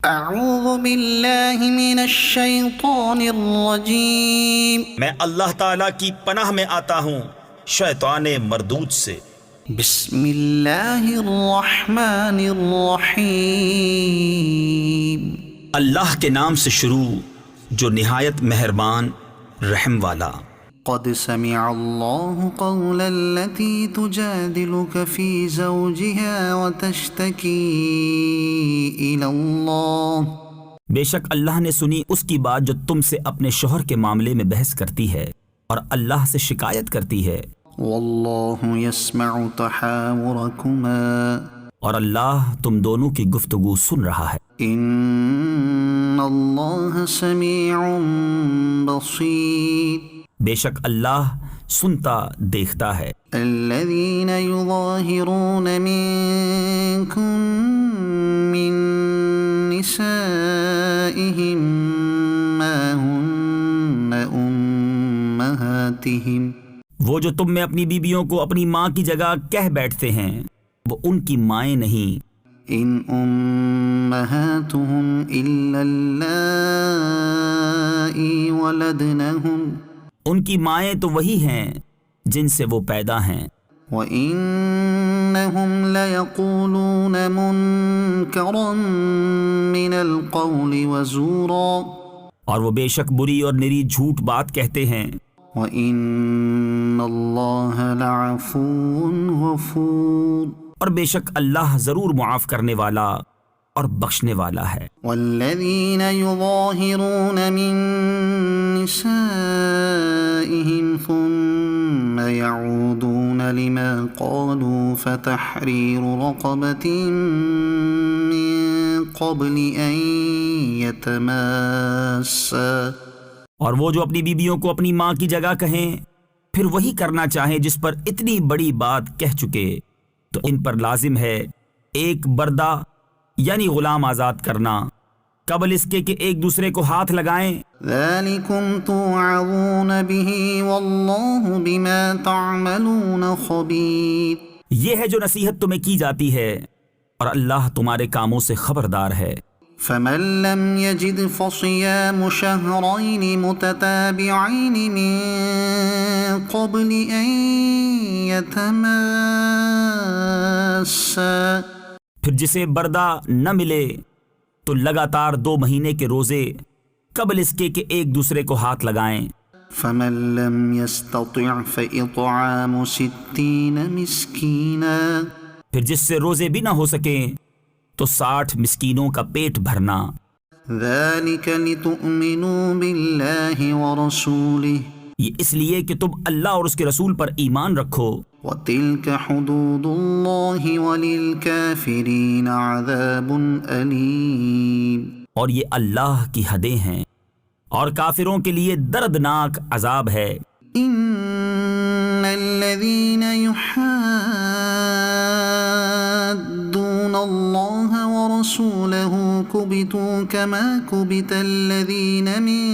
اعوذ باللہ من الشیطان الرجیم، میں اللہ تعالیٰ کی پناہ میں آتا ہوں شیطان مردود سے۔ بسم اللہ الرحمن الرحیم، اللہ کے نام سے شروع جو نہایت مہربان رحم والا۔ قد سمع اللہ قول التي تجادلك في زوجها وتشتكي إلى الله، بے شک اللہ نے سنی اس کی بات جو تم سے اپنے شوہر کے معاملے میں بحث کرتی ہے اور اللہ سے شکایت کرتی ہے، واللہ يسمع تحاوركما، اور اللہ تم دونوں کی گفتگو سن رہا ہے۔ ان اللہ سمیع بصیر، بے شک اللہ سنتا دیکھتا ہے۔ الذین یظاہرون منکم من نسائہم ما ہن امہاتہم، وہ جو تم میں اپنی بیویوں کو اپنی ماں کی جگہ کہہ بیٹھتے ہیں وہ ان کی مائیں نہیں۔ ان امہاتہم الا اللائی ولدنہم، ان کی مائیں تو وہی ہیں جن سے وہ پیدا ہیں۔ وَإِنَّهُمْ لَيَقُولُونَ مُنْكَرًا مِنَ الْقَوْلِ وَزُورًا، اور وہ بے شک بری اور نری جھوٹ بات کہتے ہیں۔ وَإِنَّ اللَّهَ لَعَفُوٌّ غَفُورٌ، اور بے شک اللہ ضرور معاف کرنے والا اور بخشنے والا ہے۔ وَالَّذِينَ يُظَاهِرُونَ مِن نِّسَائِهِمْ ثُمَّ يَعُودُونَ لِمَا قَالُوا فَتَحْرِيرُ رَقَبَةٍ مِّن قَبْلِ أَن يَتَمَاسَّا، اور وہ جو اپنی بیویوں کو اپنی ماں کی جگہ کہیں پھر وہی کرنا چاہیں جس پر اتنی بڑی بات کہہ چکے، تو ان پر لازم ہے ایک بردہ یعنی غلام آزاد کرنا قبل اس کے کہ ایک دوسرے کو ہاتھ لگائیں۔ ذَلِكُمْ تُوعَظُونَ بِهِ وَاللَّهُ بِمَا تَعْمَلُونَ خَبِيرٌ، یہ ہے جو نصیحت تمہیں کی جاتی ہے اور اللہ تمہارے کاموں سے خبردار ہے۔ فَمَن لَّمْ يَجِدْ فَصِيَامُ شَهْرَيْنِ مُتَتَابِعَيْنِ مِن قَبْلِ أَن يَتَمَاسَّا، پھر جسے بردہ نہ ملے تو لگاتار 2 مہینے کے روزے قبل اس کے کہ ایک دوسرے کو ہاتھ لگائیں۔ فَمَن لَّمْ يَسْتَطِعْ فَإِطْعَامُ 60 مِسْكِينًا، پھر جس سے روزے بھی نہ ہو سکیں تو 60 مسکینوں کا پیٹ بھرنا۔ ذَلِكَ لِتُؤْمِنُوا بِاللَّهِ وَرَسُولِهِ، یہ اس لیے کہ تم اللہ اور اس کے رسول پر ایمان رکھو۔ وَتِلْكَ حُدُودُ اللَّهِ وَلِلْكَافِرِينَ عَذَابٌ أَلِيمٌ، اور یہ اللہ کی حدیں ہیں اور کافروں کے لیے دردناک عذاب ہے۔ إِنَّ الَّذِينَ يُحَادُّونَ اللَّهَ وَرَسُولَهُ كُبِتُوا كَمَا كُبِتَ الَّذِينَ مِن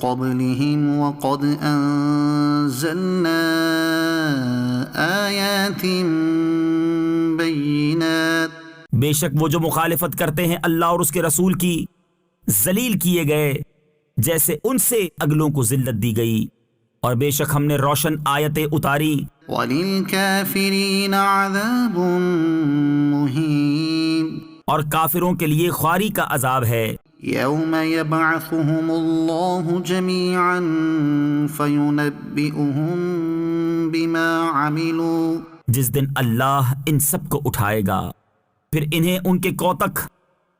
قَبْلِهِمْ وَقَدْ أَنزَلْنَا آيَاتٍ بَيِّنَاتٍ، بے شک وہ جو مخالفت کرتے ہیں اللہ اور اس کے رسول کی ذلیل کیے گئے جیسے ان سے اگلوں کو ذلت دی گئی، اور بے شک ہم نے روشن آیتیں اتاری۔ وَلِلْكَافِرِينَ عَذَابٌ مُّهِينٌ، اور کافروں کے لیے خواری کا عذاب ہے۔ يَوْمَ يَبْعَثُهُمُ اللَّهُ جَمِيعًا فَيُنَبِّئُهُم بِمَا عَمِلُوا، جس دن اللہ ان سب کو اٹھائے گا پھر انہیں ان کے کوتک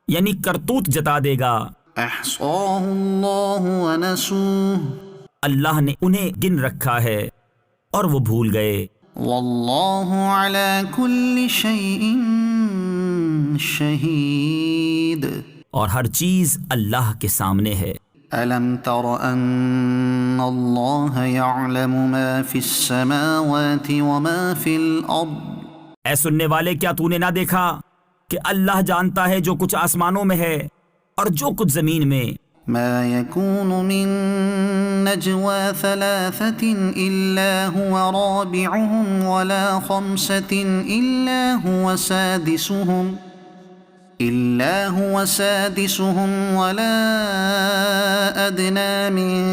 یعنی کرتوت جتا دے گا۔ أَحْصَاهُ اللَّهُ وَنَسُوهُ، اللہ نے انہیں گن رکھا ہے اور وہ بھول گئے۔ وَاللَّهُ عَلَى كُلِّ شَيْءٍ شَهِيدٌ، اور ہر چیز اللہ کے سامنے ہے۔ أَلَمْ تَرَ أَنَّ اللَّهَ يَعْلَمُ مَا فِي السَّمَاوَاتِ وَمَا فِي الْأَرْضِ، اے سننے والے کیا تو نے نہ دیکھا کہ اللہ جانتا ہے جو کچھ آسمانوں میں ہے اور جو کچھ زمین میں۔ ما يكون من نجوى ثلاثة إلا هو رابعهم ولا خمسة إلا هو سادسهم ولا أدنى من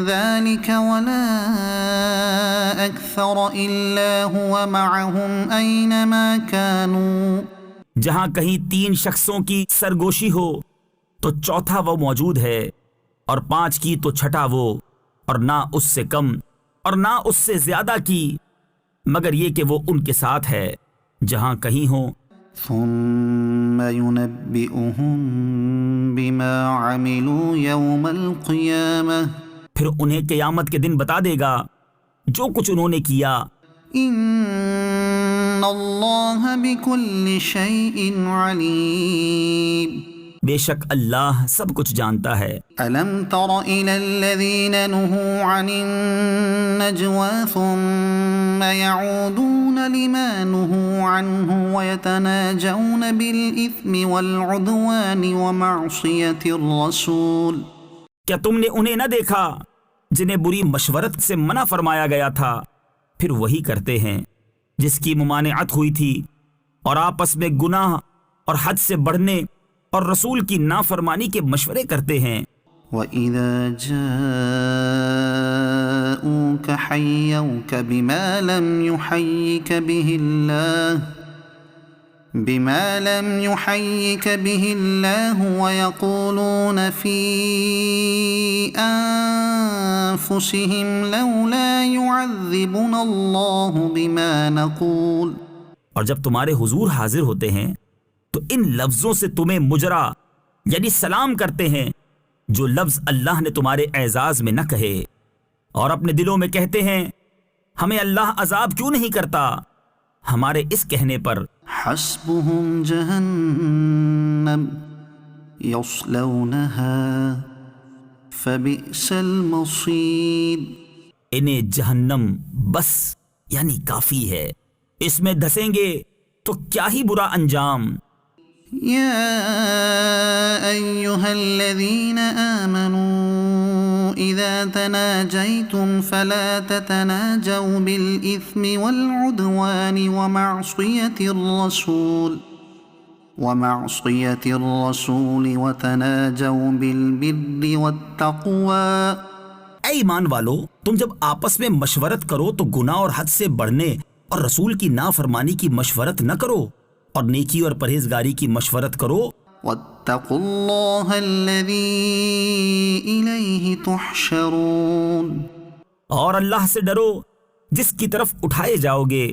ذلك ولا أكثر إلا هو معهم أينما كانوا. جہاں کہیں 3 شخصوں کی سرگوشی ہو تو چوتھا وہ موجود ہے، اور 5 کی تو چھٹا وہ، اور نہ اس سے کم اور نہ اس سے زیادہ کی، مگر یہ کہ وہ ان کے ساتھ ہے جہاں کہیں ہوں. ثم ينبئهم بما عملوا يوم القيامة. پھر انہیں قیامت کے دن بتا دے گا جو کچھ انہوں نے کیا. ان اللہ بكل شيء عليم. بے شک اللہ سب کچھ جانتا ہے. الم تر الى الذين نهوا عن النجوى ثم يعودون لما نهوا عنه ويتناجون بالاثم والعدوان ومعصية الرسول. کیا تم نے انہیں نہ دیکھا جنہیں بری مشورت سے منع فرمایا گیا تھا، پھر وہی کرتے ہیں جس کی ممانعت ہوئی تھی، اور آپس میں گناہ اور حد سے بڑھنے اور رسول کی نافرمانی کے مشورے کرتے ہیں. وَإِذَا جَاءُوكَ حَيَّوْكَ بِمَا لَمْ يُحَيِّكَ بِهِ اللَّهُ وَيَقُولُونَ فِي أَنفُسِهِمْ لَوْلَا يُعَذِّبُنَا اللَّهُ بِمَا نَقُولُ. اور جب تمہارے حضور حاضر ہوتے ہیں تو ان لفظوں سے تمہیں مجرا یعنی سلام کرتے ہیں جو لفظ اللہ نے تمہارے اعزاز میں نہ کہے، اور اپنے دلوں میں کہتے ہیں ہمیں اللہ عذاب کیوں نہیں کرتا ہمارے اس کہنے پر. حسبهم جہنم یصلونها فبئس المصیر. انہیں جہنم بس یعنی کافی ہے، اس میں دھسیں گے تو کیا ہی برا انجام. يا أيها الذين آمنوا إذا تناجيتم فلا تتناجوا بالإثم والعدوان ومعصية الرسول وتناجوا بالبر والتقوى. اے ایمان والو، تم جب آپس میں مشورت کرو تو گناہ اور حد سے بڑھنے اور رسول کی نافرمانی کی مشورت نہ کرو، اور نیکی اور پرہیزگاری کی مشورت کرو. واتقوا اللہ الذی الیہ تحشرون. اور اللہ سے ڈرو جس کی طرف اٹھائے جاؤ گے.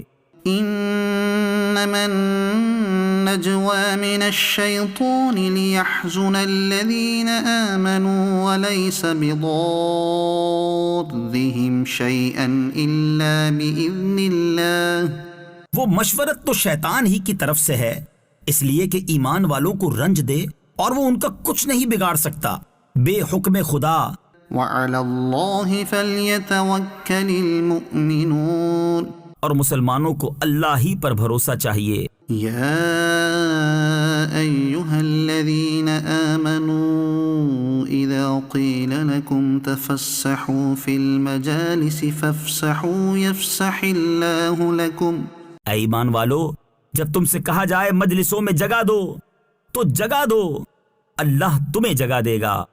انما النجوى من الشیطان لیحزن الذین آمنوا وليس بضارهم شیئا الا بإذن اللہ. وہ مشورت تو شیطان ہی کی طرف سے ہے، اس لیے کہ ایمان والوں کو رنج دے، اور وہ ان کا کچھ نہیں بگاڑ سکتا بے حکم خدا. وعلى الله فليتوكل المؤمنون. اور مسلمانوں کو اللہ ہی پر بھروسہ چاہیے. یا ایھا الذین آمنوا اذا قیل لکم تفسحوا فی المجالس فافسحوا یفسح اللہ لکم. اے ایمان والو، جب تم سے کہا جائے مجلسوں میں جگہ دو تو جگہ دو، اللہ تمہیں جگہ دے گا.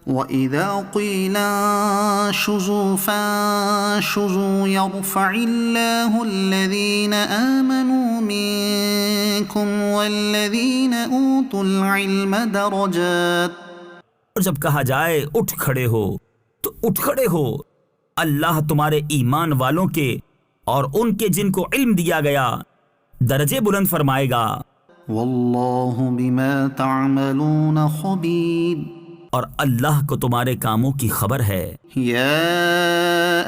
وَإِذَا قِيلَ انشُزُوا فَانشُزُوا يَرْفَعِ اللَّهُ الَّذِينَ آمَنُوا مِنكُمْ وَالَّذِينَ أُوتُوا الْعِلْمَ دَرَجَاتٍ. اور جب کہا جائے اٹھ کھڑے ہو تو اٹھ کھڑے ہو، اللہ تمہارے ایمان والوں کے اور ان کے جن کو علم دیا گیا درجے بلند فرمائے گا. واللہ بما تعملون خبیر. اور اللہ کو تمہارے کاموں کی خبر ہے. یا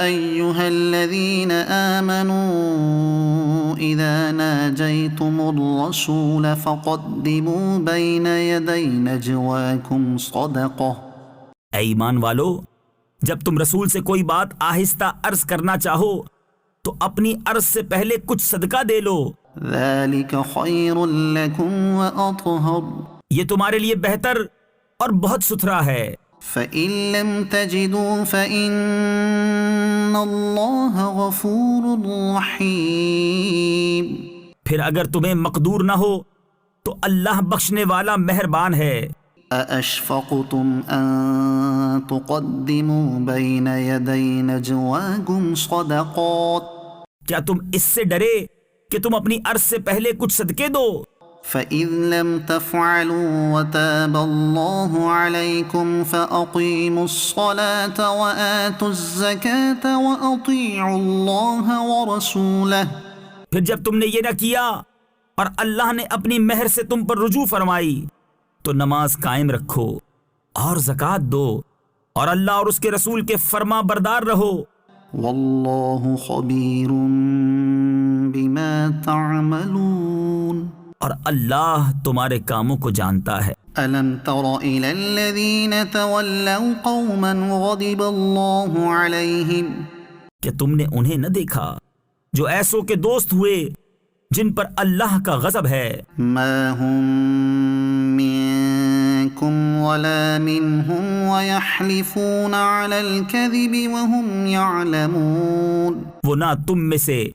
ایھا الذین آمنوا اذا ناجیتم الرسول فقدموا بین یدی نجواکم صدقہ. اے ایمان والو، جب تم رسول سے کوئی بات آہستہ عرض کرنا چاہو تو اپنی عرض سے پہلے کچھ صدقہ دے لو. ذلک خیر لکم واطہر. یہ تمہارے لیے بہتر اور بہت ستھرا ہے۔ فَإِن لَّمْ تَجِدُوا فَإِنَّ اللَّهَ غَفُورٌ رَّحِيمٌ۔ پھر اگر تمہیں مقدور نہ ہو تو اللہ بخشنے والا مہربان ہے۔ أَأَشْفَقْتُمْ أَن تُقَدِّمُوا بَيْنَ يَدَيْ نَجْوَاكُمْ صَدَقَاتٍ کیا تم اس سے ڈرے کہ تم اپنی عرض سے پہلے کچھ صدقے دو؟ فَإِذْ لَمْ تَفْعَلُوا وَتَابَ اللَّهُ عَلَيْكُمْ فَأَقِيمُوا الصَّلَاةَ وَآتُوا الزَّكَاةَ وَأَطِيعُوا اللَّهَ وَرَسُولَهُ۔ پھر جب تم نے یہ نہ کیا اور اللہ نے اپنی مہر سے تم پر رجوع فرمائی تو نماز قائم رکھو اور زکوٰۃ دو اور اللہ اور اس کے رسول کے فرما بردار رہو۔ وَاللَّهُ خَبِيرٌ بِمَا تَعْمَلُونَ۔ اور اللہ تمہارے کاموں کو جانتا ہے۔ أَلَمْ تَرَ إِلَى الَّذِينَ تَوَلَّوْا قَوْمًا غَضِبَ اللَّهُ عَلَيْهِمْ۔ کہ تم نے انہیں نہ دیکھا جو ایسوں کے دوست ہوئے جن پر اللہ کا غضب ہے؟ مَا هُم مِّنكُمْ وَلَا مِنْهُمْ وَيَحْلِفُونَ عَلَى الْكَذِبِ وَهُمْ يَعْلَمُونَ۔ وہ نہ تم میں سے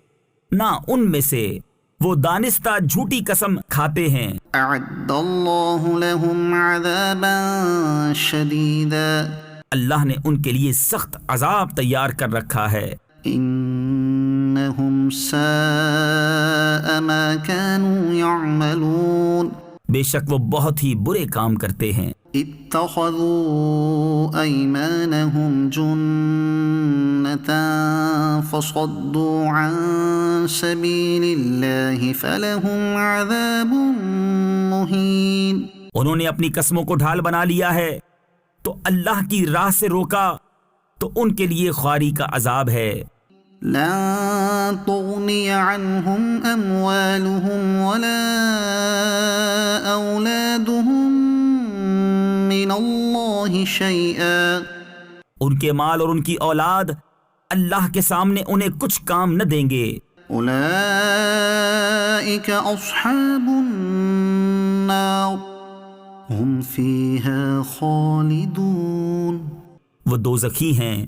نہ ان میں سے، وہ دانستہ جھوٹی قسم کھاتے ہیں۔ أَعَدَّ اللَّهُ لَهُمْ عَذَابًا شَدِيدًا۔ اللہ نے ان کے لیے سخت عذاب تیار کر رکھا ہے۔ إِنَّهُمْ سَاءَ مَا كَانُوا يَعْمَلُونَ۔ بے شک وہ بہت ہی برے کام کرتے ہیں۔ اتخذوا أيمانهم جنة فصدوا عن سبيل الله فلهم عذاب مهين۔ انہوں نے اپنی قسموں کو ڈھال بنا لیا ہے تو اللہ کی راہ سے روکا تو ان کے لیے خواری کا عذاب ہے۔ لن تغني عنهم أموالهم ولا أولادهم من الله شيئا۔ ان کے مال اور ان کی اولاد اللہ کے سامنے انہیں کچھ کام نہ دیں گے۔ أولئك أصحاب النار هم فيها خالدون۔ وہ دوزخی ہیں،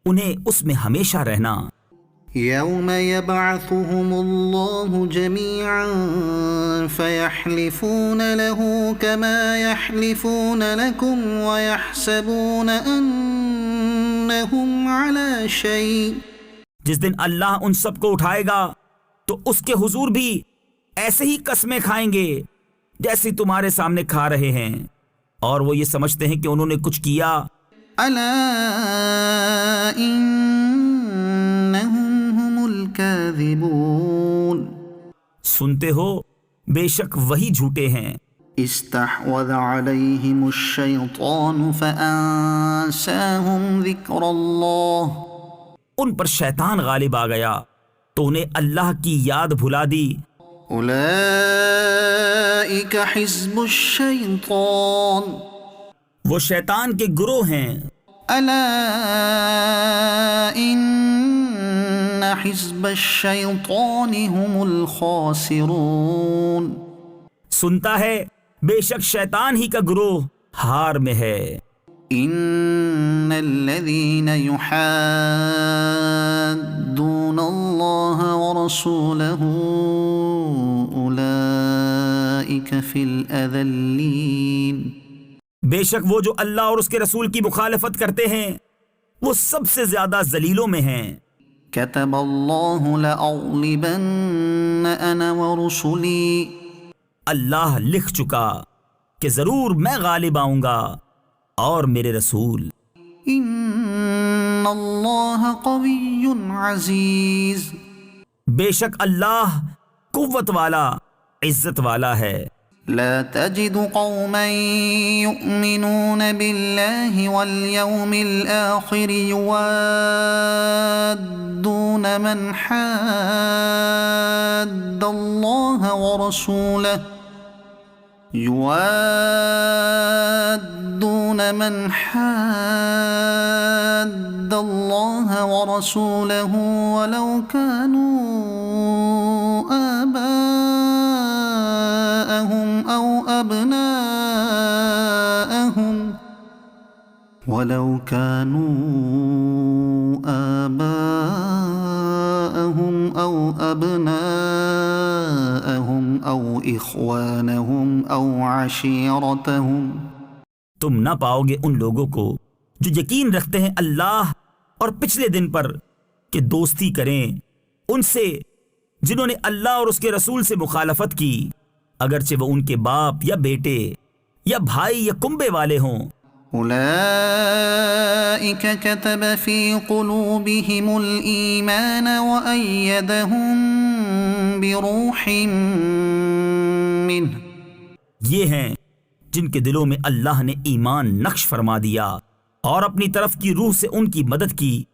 انہیں اس میں ہمیشہ رہنا۔ يوم يبعثهم الله جميعا فيحلفون له كما يحلفون لكم ويحسبون أنهم على شيء۔ جس دن اللہ ان سب کو اٹھائے گا تو اس کے حضور بھی ایسے ہی قسمیں کھائیں گے جیسی تمہارے سامنے کھا رہے ہیں، اور وہ یہ سمجھتے ہیں کہ انہوں نے کچھ کیا۔ ألا إنهم هم الكاذبون۔ سنتے ہو بے شک وہی جھوٹے ہیں۔ استحوذ عليهم الشيطان فأنساهم ذكر الله۔ ان پر شیطان غالب آ گیا تو انہیں اللہ کی یاد بھلا دی۔ أولئك حزب الشيطان۔ وہ شیطان کے گروہ ہیں۔ ألا إن حزب الشيطان هم الخاسرون۔ سنتا ہے بے شک شیطان ہی کا گروہ ہار میں ہے۔ إن الذين يحادون الله ورسوله أولئك في الأذلين۔ بے شک وہ جو اللہ اور اس کے رسول کی مخالفت کرتے ہیں وہ سب سے زیادہ ذلیلوں میں ہیں۔ كتب الله لأغلبن أنا ورسلي۔ اللہ لکھ چکا کہ ضرور میں غالب آؤں گا اور میرے رسول۔ إن الله قوي عزيز۔ بے شک اللہ قوت والا عزت والا ہے۔ لا تجد قوما يؤمنون بالله واليوم الآخر يوادون من حاد الله ورسوله ولو كانوا آباءهم أو أبناءهم ولو كانوا آباءهم أو أبناءهم أو إخوانهم أو عشيرتهم. تم نہ پاؤ گے ان لوگوں کو جو یقین رکھتے ہیں اللہ اور پچھلے دن پر کہ دوستی کریں ان سے جنہوں نے اللہ اور اس کے رسول سے مخالفت کی، اگرچہ وہ ان کے باپ یا بیٹے یا بھائی یا کنبے والے ہوں. أولئك كتب في قلوبهم الإيمان وأيدهم بروح منه. یہ ہیں جن کے دلوں میں اللہ نے ایمان نقش فرما دیا اور اپنی طرف کی روح سے ان کی مدد کی.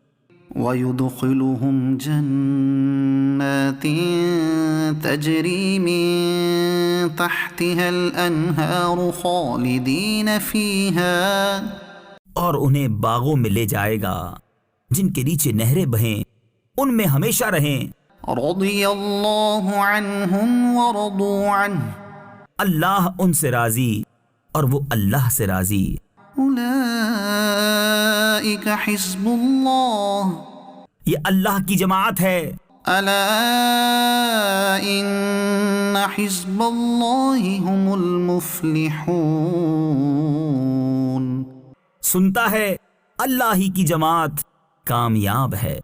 ويدخلهم جنات تجري من تحتها الأنهار خالدين فيها. اور انہیں باغوں میں لے جائے گا جن کے نیچے نہریں بہیں، ان میں ہمیشہ رہیں. رضي الله عنهم ورضوا عنه. اللہ ان سے راضی اور وہ اللہ سے راضی. أولئك حزب الله. یہ اللہ کی جماعت ہے. ألا إن حزب الله هم المفلحون. سنتا ہے اللہ ہی کی جماعت کامیاب ہے.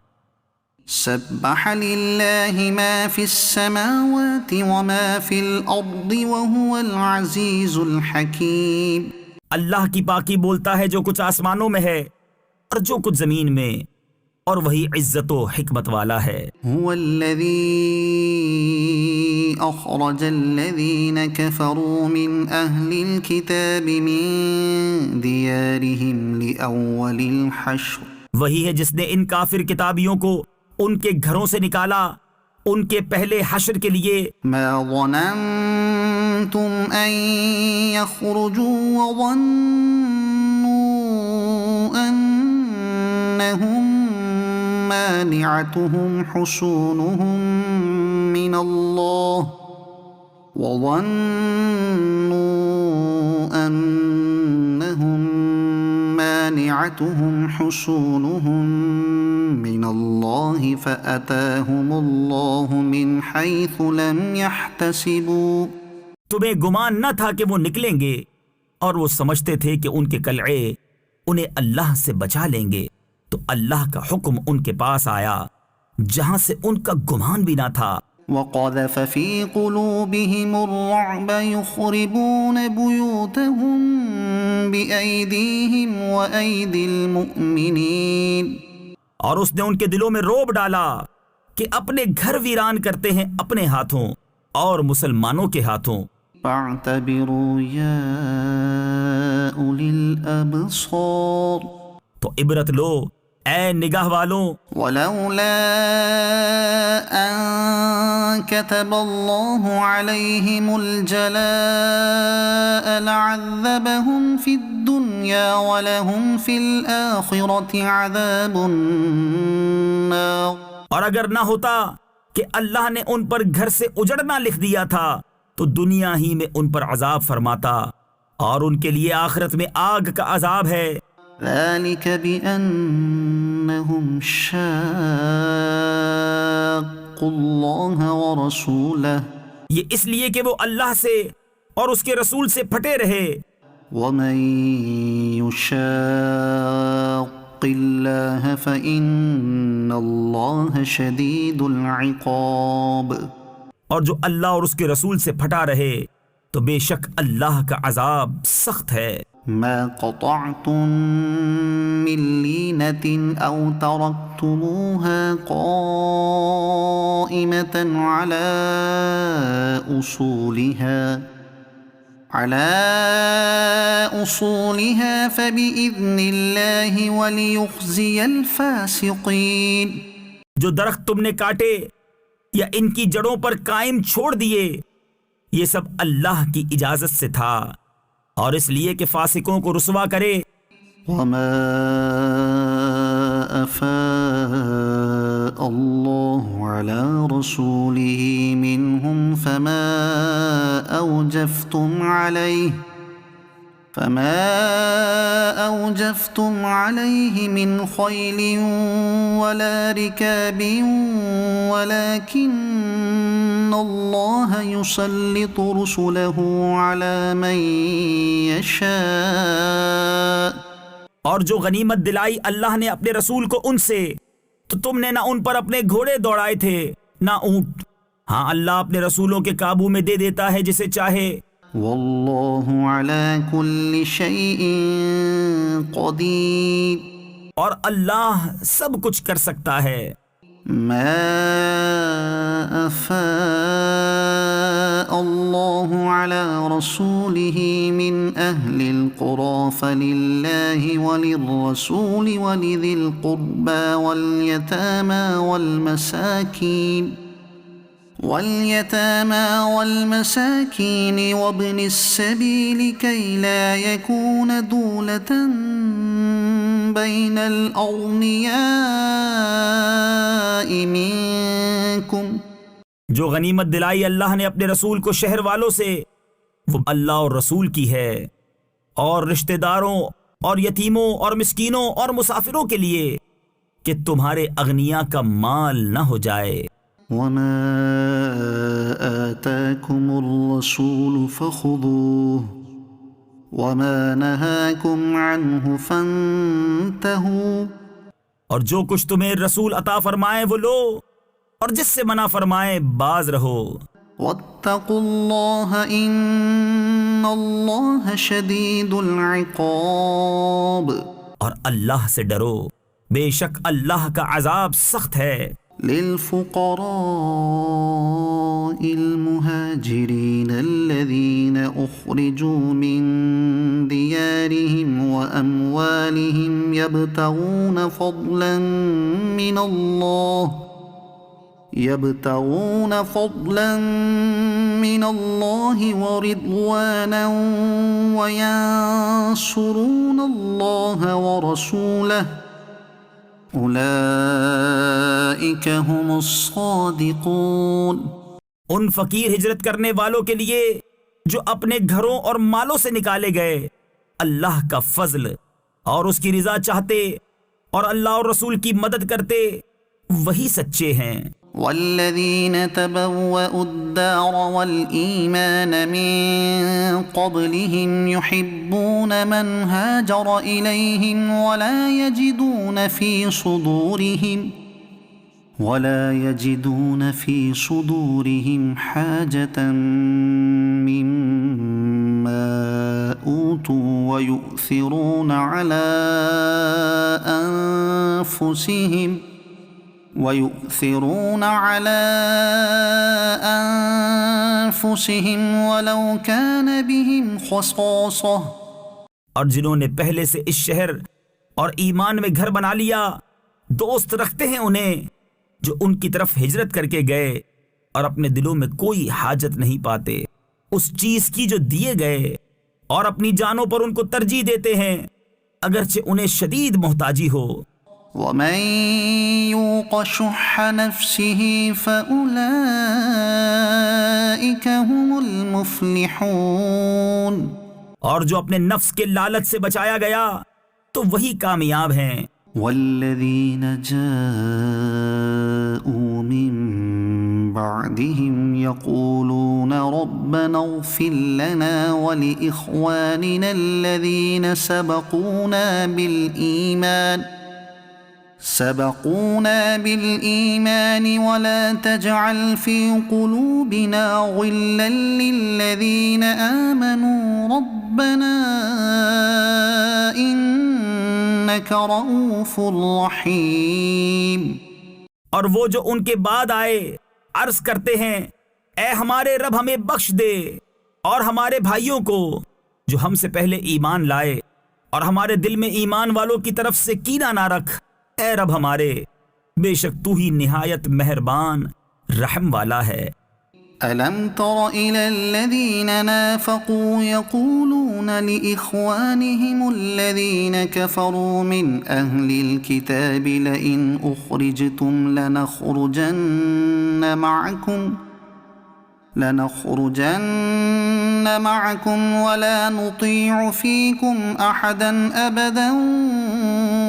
سبح لله ما في السماوات وما في الأرض وهو العزيز الحكيم. اللہ کی پاکی بولتا ہے جو کچھ آسمانوں میں ہے اور جو کچھ زمین میں، اور وہی عزت و حکمت والا ہے. هو الذي أخرج الذين كفروا من أهل الكتاب من ديارهم لأول الحشر. وہی ہے جس نے ان کافر کتابیوں کو ان کے گھروں سے نکالا ان کے پہلے حشر کے لیے. ما ظننتم أن يخرجوا وظنوا أنهم مانعتهم حصونهم من الله مانعتهم حصونهم من الله فأتاهم الله من حيث لم يحتسبوا. تمہیں گمان نہ تھا کہ وہ نکلیں گے، اور وہ سمجھتے تھے کہ ان کے قلعے انہیں اللہ سے بچا لیں گے، تو اللہ کا حکم ان کے پاس آیا جہاں سے ان کا گمان بھی نہ تھا. وقذف في قلوبهم الرعب يخربون بيوتهم بأيديهم وأيدي المؤمنين. اور اس نے ان کے دلوں میں روب ڈالا کہ اپنے گھر ویران کرتے ہیں اپنے ہاتھوں اور مسلمانوں کے ہاتھوں. فاعتبروا يا أولي الأبصار. تو عبرت لو اے نگاہ والوں. ولولا أن كتب الله عليهم الجلاء لعذبهم في الدنيا ولهم في الآخرة عذاب النار. اور اگر نہ ہوتا کہ اللہ نے ان پر گھر سے اجڑنا لکھ دیا تھا تو دنیا ہی میں ان پر عذاب فرماتا، اور ان کے لیے آخرت میں آگ کا عذاب ہے. ذلك بأنهم شاقوا الله ورسوله. یہ اس لیے کہ وہ اللہ سے اور اس کے رسول سے پھٹے رہے. ومن يشاق الله فإن الله شديد العقاب. اور جو اللہ اور اس کے رسول سے پھٹا رہے تو بے شک اللہ کا عذاب سخت ہے. ما قطعتم من لينة أو تركتموها قائمة على أصولها فبإذن الله وليخزي الفاسقين. جو درخت تم نے کاٹے یا ان کی جڑوں پر قائم چھوڑ دیے، یہ سب اللہ کی اجازت سے تھا، اور اس لیے کہ فاسقوں کو رسوا کرے. وما أفاء الله على رسوله منهم فما أوجفتم عليه فما أوجفتم عليه من خيل ولا ركاب ولكن الله يسلط رسله على من يشاء. اور جو غنیمت دلائی اللہ نے اپنے رسول کو ان سے، تو تم نے نہ ان پر اپنے گھوڑے دوڑائے تھے نہ اونٹ. ہاں اللہ اپنے رسولوں کے قابو میں دے دیتا ہے جسے چاہے. واللہ علی کل شیء قدیر. اور اللہ سب کچھ کر سکتا ہے. ما أفاء الله على رسوله من أهل القرى فلله وللرسول ولذي القربى واليتامى والمساكين وابن السبيل كي لا يكون دولة بين الأغنياء منكم. جو غنیمت دلائی اللہ نے اپنے رسول کو شہر والوں سے، وہ اللہ اور رسول کی ہے، اور رشتہ داروں اور یتیموں اور مسکینوں اور مسافروں کے لیے کہ تمہارے اغنیاء کا مال نہ ہو جائے. وما آتاكم الرسول فخذوه وما نهاكم عنه فانتهوا. اور جو کچھ تمہیں رسول عطا فرمائے وہ لو، اور جس سے منع فرمائے باز رہو. واتقوا الله ان الله شدید العقاب. اور اللہ سے ڈرو، بے شک اللہ کا عذاب سخت ہے. للفقراء المهاجرين الذين أخرجوا من ديارهم وأموالهم يبتغون فضلا من الله ورضوانا وينصرون الله ورسوله اولئک هم الصادقون. ان فقیر ہجرت کرنے والوں کے لیے جو اپنے گھروں اور مالوں سے نکالے گئے اللہ کا فضل اور اس کی رضا چاہتے اور اللہ اور رسول کی مدد کرتے، وہی سچے ہیں. والذین تبوأوا الدار والإيمان من قبلهم يحبون من هاجر إليهم ولا يجدون في صدورهم حاجة مما أوتوا ويؤثرون على أنفسهم ولو كان بهم خصاصة. اور جنہوں نے پہلے سے اس شہر اور ایمان میں گھر بنا لیا، دوست رکھتے ہیں انہیں جو ان کی طرف ہجرت کر کے گئے، اور اپنے دلوں میں کوئی حاجت نہیں پاتے اس چیز کی جو دیے گئے، اور اپنی جانوں پر ان کو ترجیح دیتے ہیں اگرچہ انہیں شدید محتاجی ہو. ومن يوق شح نفسه فأولئك هم المفلحون. اور جو اپنے نفس کے لالچ سے بچایا گیا تو وہی کامیاب ہیں. والذین جاءوا من بعدهم يقولون ربنا اغفر لنا ولإخواننا الذين سبقونا بالإيمان ولا تجعل في قلوبنا غلا للذين آمنوا ربنا إنك رؤوف رحيم. اور وہ جو ان کے بعد آئے عرض کرتے ہیں اے ہمارے رب ہمیں بخش دے، اور ہمارے بھائیوں کو جو ہم سے پہلے ایمان لائے، اور ہمارے دل میں ایمان والوں کی طرف سے کینہ نہ رکھ اے رب ہمارے، بے شک تو ہی نہایت مہربان رحم والا ہے. ألم تر إلى الذين نافقوا يقولون لإخوانهم الذين كفروا من أهل الكتاب لئن أخرجتم لنخرجن معكم ولا نطيع فيكم أحدا أبدا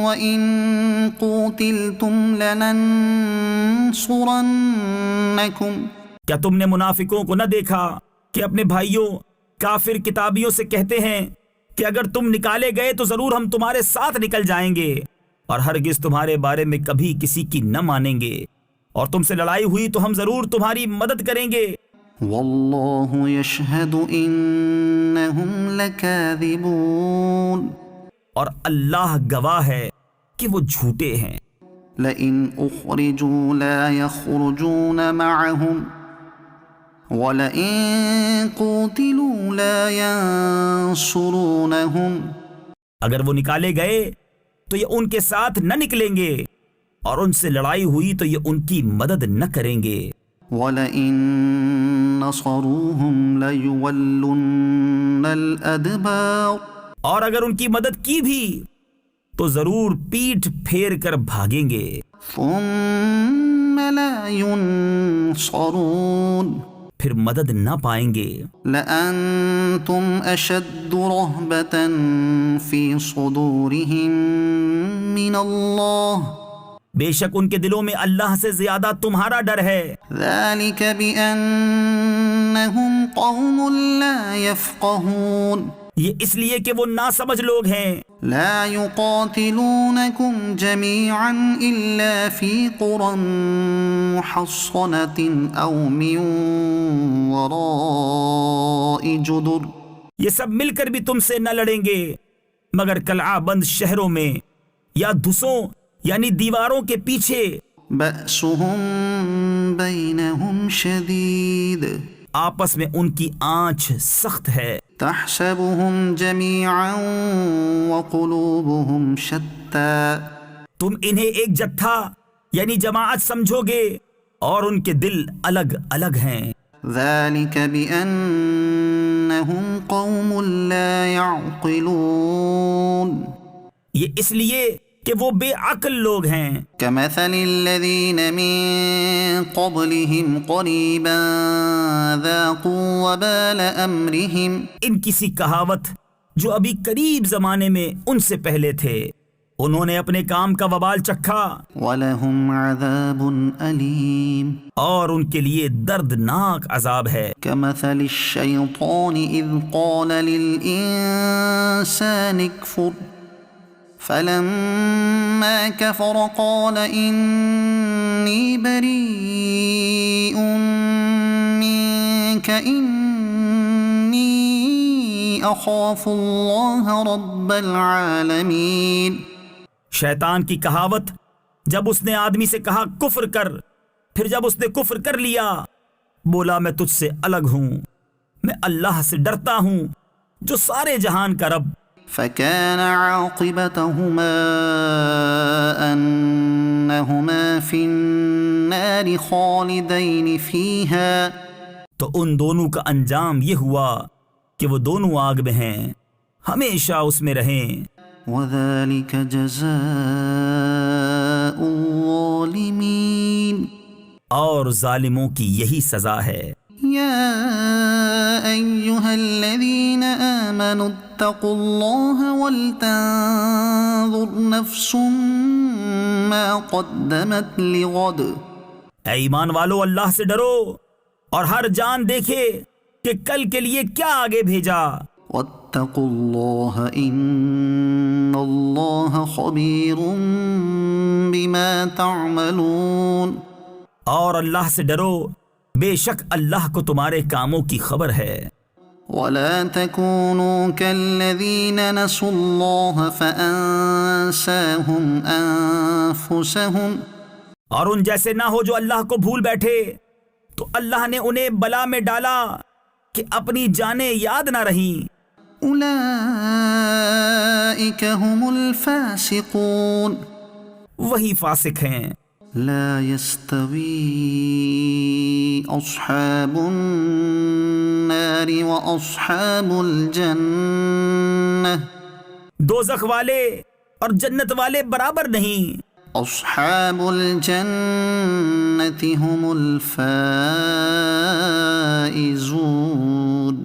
وإن قوتلتم لننصرنكم. کیا تم نے منافقوں کو نہ دیکھا کہ اپنے بھائیوں کافر کتابیوں سے کہتے ہیں کہ اگر تم نکالے گئے تو ضرور ہم تمہارے ساتھ نکل جائیں گے اور ہرگز تمہارے بارے میں کبھی کسی کی نہ مانیں گے اور تم سے لڑائی ہوئی تو ہم ضرور تمہاری مدد کریں گے. واللہ یشہد انہم لکاذبون. اور اللہ گواہ ہے کہ وہ جھوٹے ہیں. لئن اخرجوا لا يخرجون معهم وَلَئِن قُوتِلُوا لَا يَنصُرُونَهُمْ. اگر وہ نکالے گئے تو یہ ان کے ساتھ نہ نکلیں گے اور ان سے لڑائی ہوئی تو یہ ان کی مدد نہ کریں گے. وَلَئِن نَصَرُوهُمْ لَيُوَلُّنَّ الْأَدْبَارَ. اور اگر ان کی مدد کی بھی تو ضرور پیٹھ پھیر کر بھاگیں گے. ثُمَّ لَا يُنصَرُونَ. پھر مدد نہ پائیں گے. لَأَنْتُمْ أَشَدُّ رَهْبَةً فِي صُدُورِهِمْ مِنَ اللَّهِ. بے شک ان کے دلوں میں اللہ سے زیادہ تمہارا ڈر ہے. ذَلِكَ بِأَنَّهُمْ قَوْمٌ لَا يَفْقَهُونَ. یہ اس لیے کہ وہ ناسمجھ لوگ ہیں. لا يقاتلونكم جميعا إلا في قرى محصنة أو من وراء جدر. یہ سب مل کر بھی تم سے نہ لڑیں گے مگر قلعہ بند شہروں میں یا دھسوں یعنی دیواروں کے پیچھے. بأسهم بينهم شديد. آپس میں ان کی آنچ سخت ہے. تحسبهم جميعا وقلوبهم شتى. تم انہیں ایک جتھا یعنی جماعت سمجھو گے اور ان کے دل الگ الگ ہیں. ذلك بأنهم قوم لا يعقلون. یہ اس لیے کہ وہ بے عقل لوگ ہیں. كمثل الذين من قبلهم قريبا ذاقوا وبال أمرهم. ان کسی کہاوت جو ابھی قریب زمانے میں ان سے پہلے تھے انہوں نے اپنے کام کا وبال چکھا. وَلَهُمْ عَذَابٌ أَلِيمٌ. اور ان کے لیے دردناک عذاب ہے. كَمَثَلِ الشَّيْطَانِ إِذْ قَالَ لِلْإِنسَانِ اكْفُرْ فَلَمَّا كَفَرَ قَالَ إِنِّي بَرِيءٌ مِّنكَ إِنِّي أَخَافُ اللَّهَ رَبَّ الْعَالَمِينَ. شیطان کی کہاوت جب اس نے آدمی سے کہا کفر کر، پھر جب اس نے کفر کر لیا بولا میں تجھ سے الگ ہوں، میں اللہ سے ڈرتا ہوں جو سارے جہان کا رب. فكان عاقبتهما أنهما في النار خالدين فيها. تو ان دونوں کا انجام یہ ہوا کہ وہ دونوں آگ میں ہیں ہمیشہ اس میں رہیں. وذلك جزاء الظالمين. اور ظالموں کی یہی سزا ہے. يا أيها الذين آمنوا اتقوا الله ولتنظر نفس ما قدمت لغد. اے ایمان والو اللہ سے ڈرو اور ہر جان دیکھے کہ کل کے لیے کیا آگے بھیجا. واتقوا الله إن الله خبير بما تعملون. اور اللہ سے ڈرو بے شک اللہ کو تمہارے کاموں کی خبر ہے. ولا تكونوا كالذين نسوا الله فأنساهم أنفسهم. اور ان جیسے نہ ہو جو اللہ کو بھول بیٹھے تو اللہ نے انہیں بلا میں ڈالا کہ اپنی جانیں یاد نہ رہیں. أولئك هم الفاسقون. وہی فاسق ہیں. لا يستوي أصحاب النار وأصحاب الجنة. دوزخ والے اور جنت والے برابر نہیں. أصحاب الجنة هم الفائزون.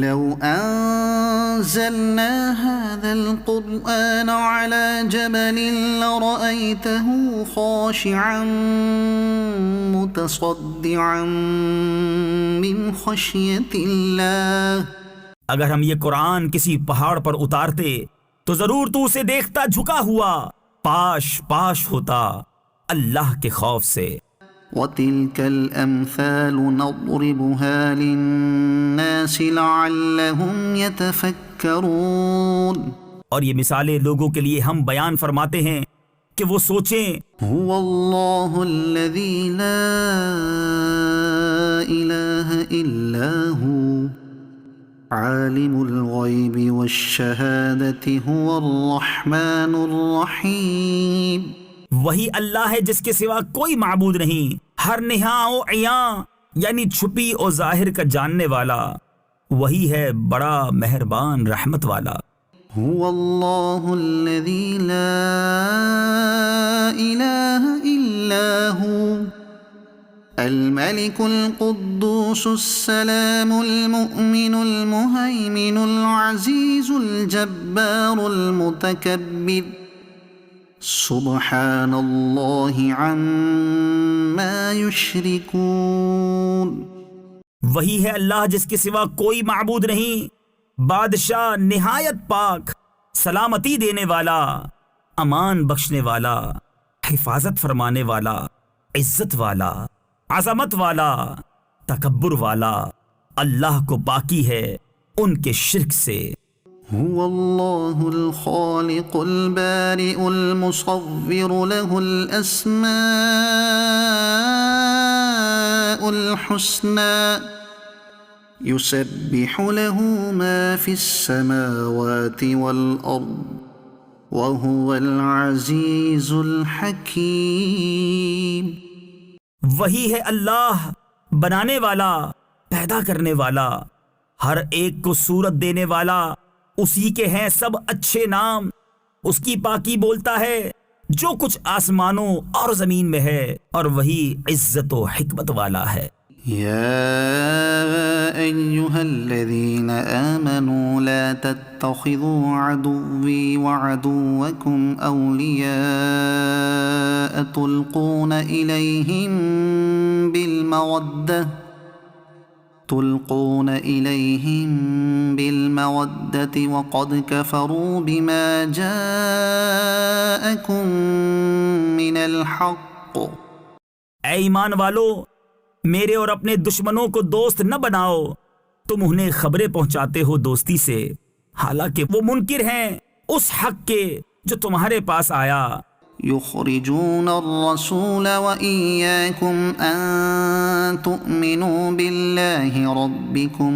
لو أنزلنا هذا القرآن على جبل لرأيته خاشعا متصدعا من خشية الله اگر ہم یہ قرآن کسی پہاڑ پر اتارتے تو ضرور تو اسے دیکھتا جھکا ہوا پاش پاش ہوتا اللہ کے خوف سے۔ وَتِلْكَ الْأَمْثَالُ نَضْرِبُهَا لِلنَّاسِ لَعَلَّهُمْ يَتَفَكَّرُونَ، اور یہ مثالیں لوگوں کے لیے ہم بیان فرماتے ہیں کہ وہ سوچیں۔ هُوَ اللَّهُ الَّذِي لَا إِلَٰهَ إِلَّا هُوَ عَالِمُ الْغَيْبِ وَالشَّهَادَةِ هُوَ الرَّحْمَٰنُ الرَّحِيمُ، وہی اللہ ہے جس کے سوا کوئی معبود نہیں، ہر نہاں و عیاں یعنی چھپی اور ظاہر کا جاننے والا، وہی ہے بڑا مہربان رحمت والا۔ هو اللہ الذی لا الہ الا هو الملك القدوس السلام المؤمن المهيمن العزيز الجبار المتكبر سبحان اللہ عما یشرکون، وہی ہے اللہ جس کے سوا کوئی معبود نہیں، بادشاہ نہایت پاک، سلامتی دینے والا، امان بخشنے والا، حفاظت فرمانے والا، عزت والا، عظمت والا، تکبر والا، اللہ کو پاکی ہے ان کے شرک سے۔ هو اللہ الخالق البارئ المصور له الاسماء الحسنى يسبح له ما في السماوات والارض وهو العزيز الحكيم، وہی ہے اللہ بنانے والا، پیدا کرنے والا، ہر ایک کو صورت دینے والا، اسی کے ہیں سب اچھے نام، اس کی پاکی بولتا ہے جو کچھ آسمانوں اور زمین میں ہے، اور وہی عزت و حکمت والا ہے۔ یا ایہا الذین آمنوا لا تتخذوا عدوی وعدوکم اولیاء تلقون إليهم بالمودة وقد كفروا بما جاءكم من الحق، اے ایمان والو، میرے اور اپنے دشمنوں کو دوست نہ بناؤ، تم انہیں خبریں پہنچاتے ہو دوستی سے، حالانکہ وہ منکر ہیں اس حق کے جو تمہارے پاس آیا۔ يخرجون الرسول وإياكم أن تؤمنوا بالله ربكم،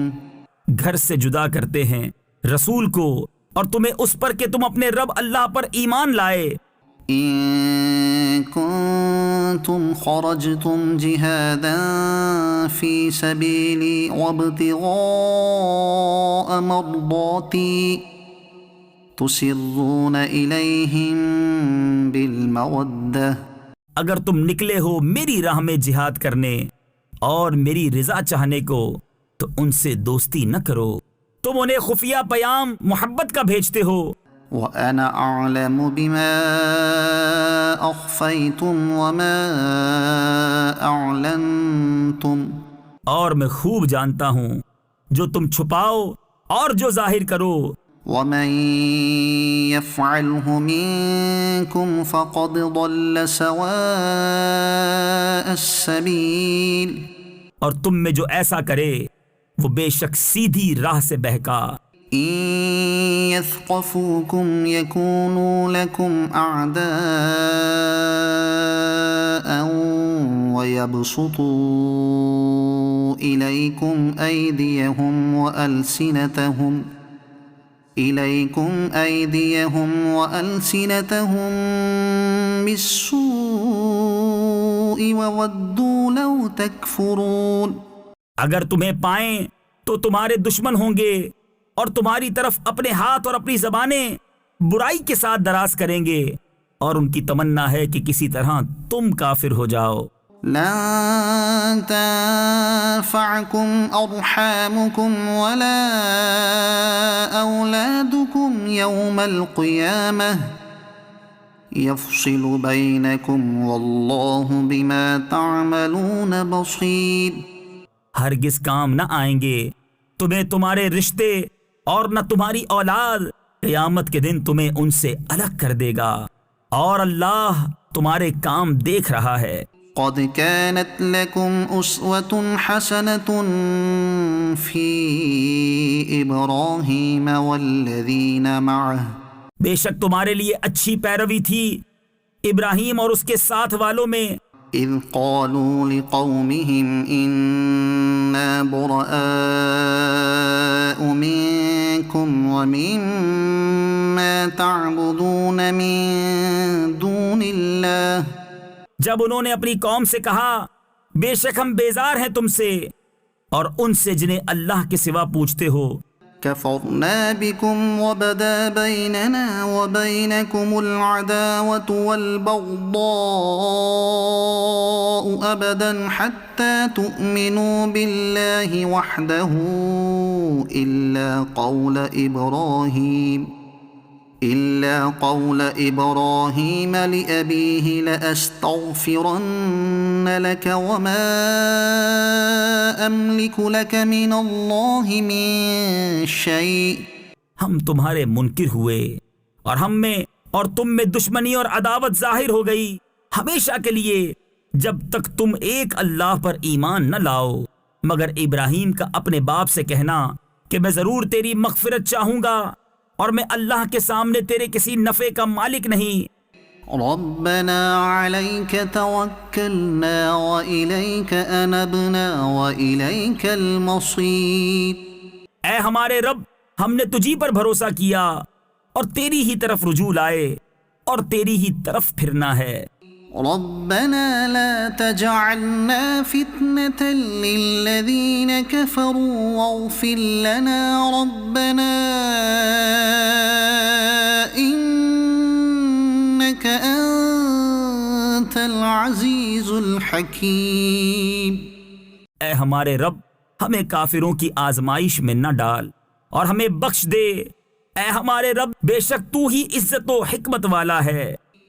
گھر سے جدا کرتے ہیں رسول کو اور تمہیں اس پر کہ تم اپنے رب اللہ پر ایمان لائے۔ إن كنتم خرجتم جهادا في سبيلي وابتغاء مرضاتي تسرون إليهم بالمودة، اگر تم نکلے ہو میری راہ میں جہاد کرنے اور میری رضا چاہنے کو تو ان سے دوستی نہ کرو، تم انہیں خفیہ پیام محبت کا بھیجتے ہو۔ وَأَنَا أَعْلَمُ بِمَا أَخْفَيْتُمْ وَمَا أَعْلَنْتُمْ، اور میں خوب جانتا ہوں جو تم چھپاؤ اور جو ظاہر کرو۔ وَمَن يَفْعَلْهُ مِنكُمْ فَقَدْ ضَلَّ سَوَاءَ السَّبِيلِ، اور تم میں جو ایسا کرے وہ بے شک سیدھی راہ سے بہکا۔ إن يثقفوكم يكونوا لكم أعداء ويبسطوا إليكم أيديهم وألسنتهم بالسوء وودوا لو تكفرون، اگر تمہیں پائیں تو تمہارے دشمن ہوں گے اور تمہاری طرف اپنے ہاتھ اور اپنی زبانیں برائی کے ساتھ دراز کریں گے، اور ان کی تمنا ہے کہ کسی طرح تم کافر ہو جاؤ۔ لن تنفعكم أرحامكم ولا أولادكم يوم القيامة يفصل بينكم والله بما تعملون بصير. ہرگز کام نہ آئیں گے تمہیں تمہارے رشتے اور نہ تمہاری اولاد. قیامت کے دن تمہیں ان سے الگ کر دے گا اور اللہ تمہارے کام دیکھ رہا ہے. قد كانت لكم أسوة حسنة في إبراهيم والذين معه. بے شک تمہارے لیے اچھی پیروی تھی ابراہیم اور اس کے ساتھ والوں میں. إذ قالوا لقومهم إنا براء منكم ومما تعبدون من دون الله. جب انہوں نے اپنی قوم سے کہا بے شک ہم بیزار ہیں تم سے اور ان سے جنہیں اللہ کے سوا پوچھتے ہو. كفرنا بكم وبدا بيننا وبينكم العداوة والبغضاء أبدا حتى تؤمنوا بالله وحده إلا قول إبراهيم لأبيه لأستغفرن لك وما أملك لك من الله من شيء. ہم تمہارے منکر ہوئے اور ہم میں اور تم میں دشمنی اور عداوت ظاہر ہو گئی ہمیشہ کے لیے جب تک تم ایک اللہ پر ایمان نہ لاؤ مگر ابراہیم کا اپنے باپ سے کہنا کہ میں ضرور تیری مغفرت چاہوں گا اور میں اللہ کے سامنے تیرے کسی نفع کا مالک نہیں. ربنا عليك توكلنا وإليك أنبنا وإليك المصير. اے ہمارے رب ہم نے تجھی پر بھروسہ کیا اور تیری ہی طرف رجوع لائے اور تیری ہی طرف پھرنا ہے. ربنا لا تجعلنا فتنة للذين كفروا واغفر لنا ربنا إنك أنت العزيز الحكيم. اے ہمارے رب ہمیں کافروں کی آزمائش میں نہ ڈال اور ہمیں بخش دے. اے ہمارے رب بے شک تو ہی عزت و حکمت والا ہے.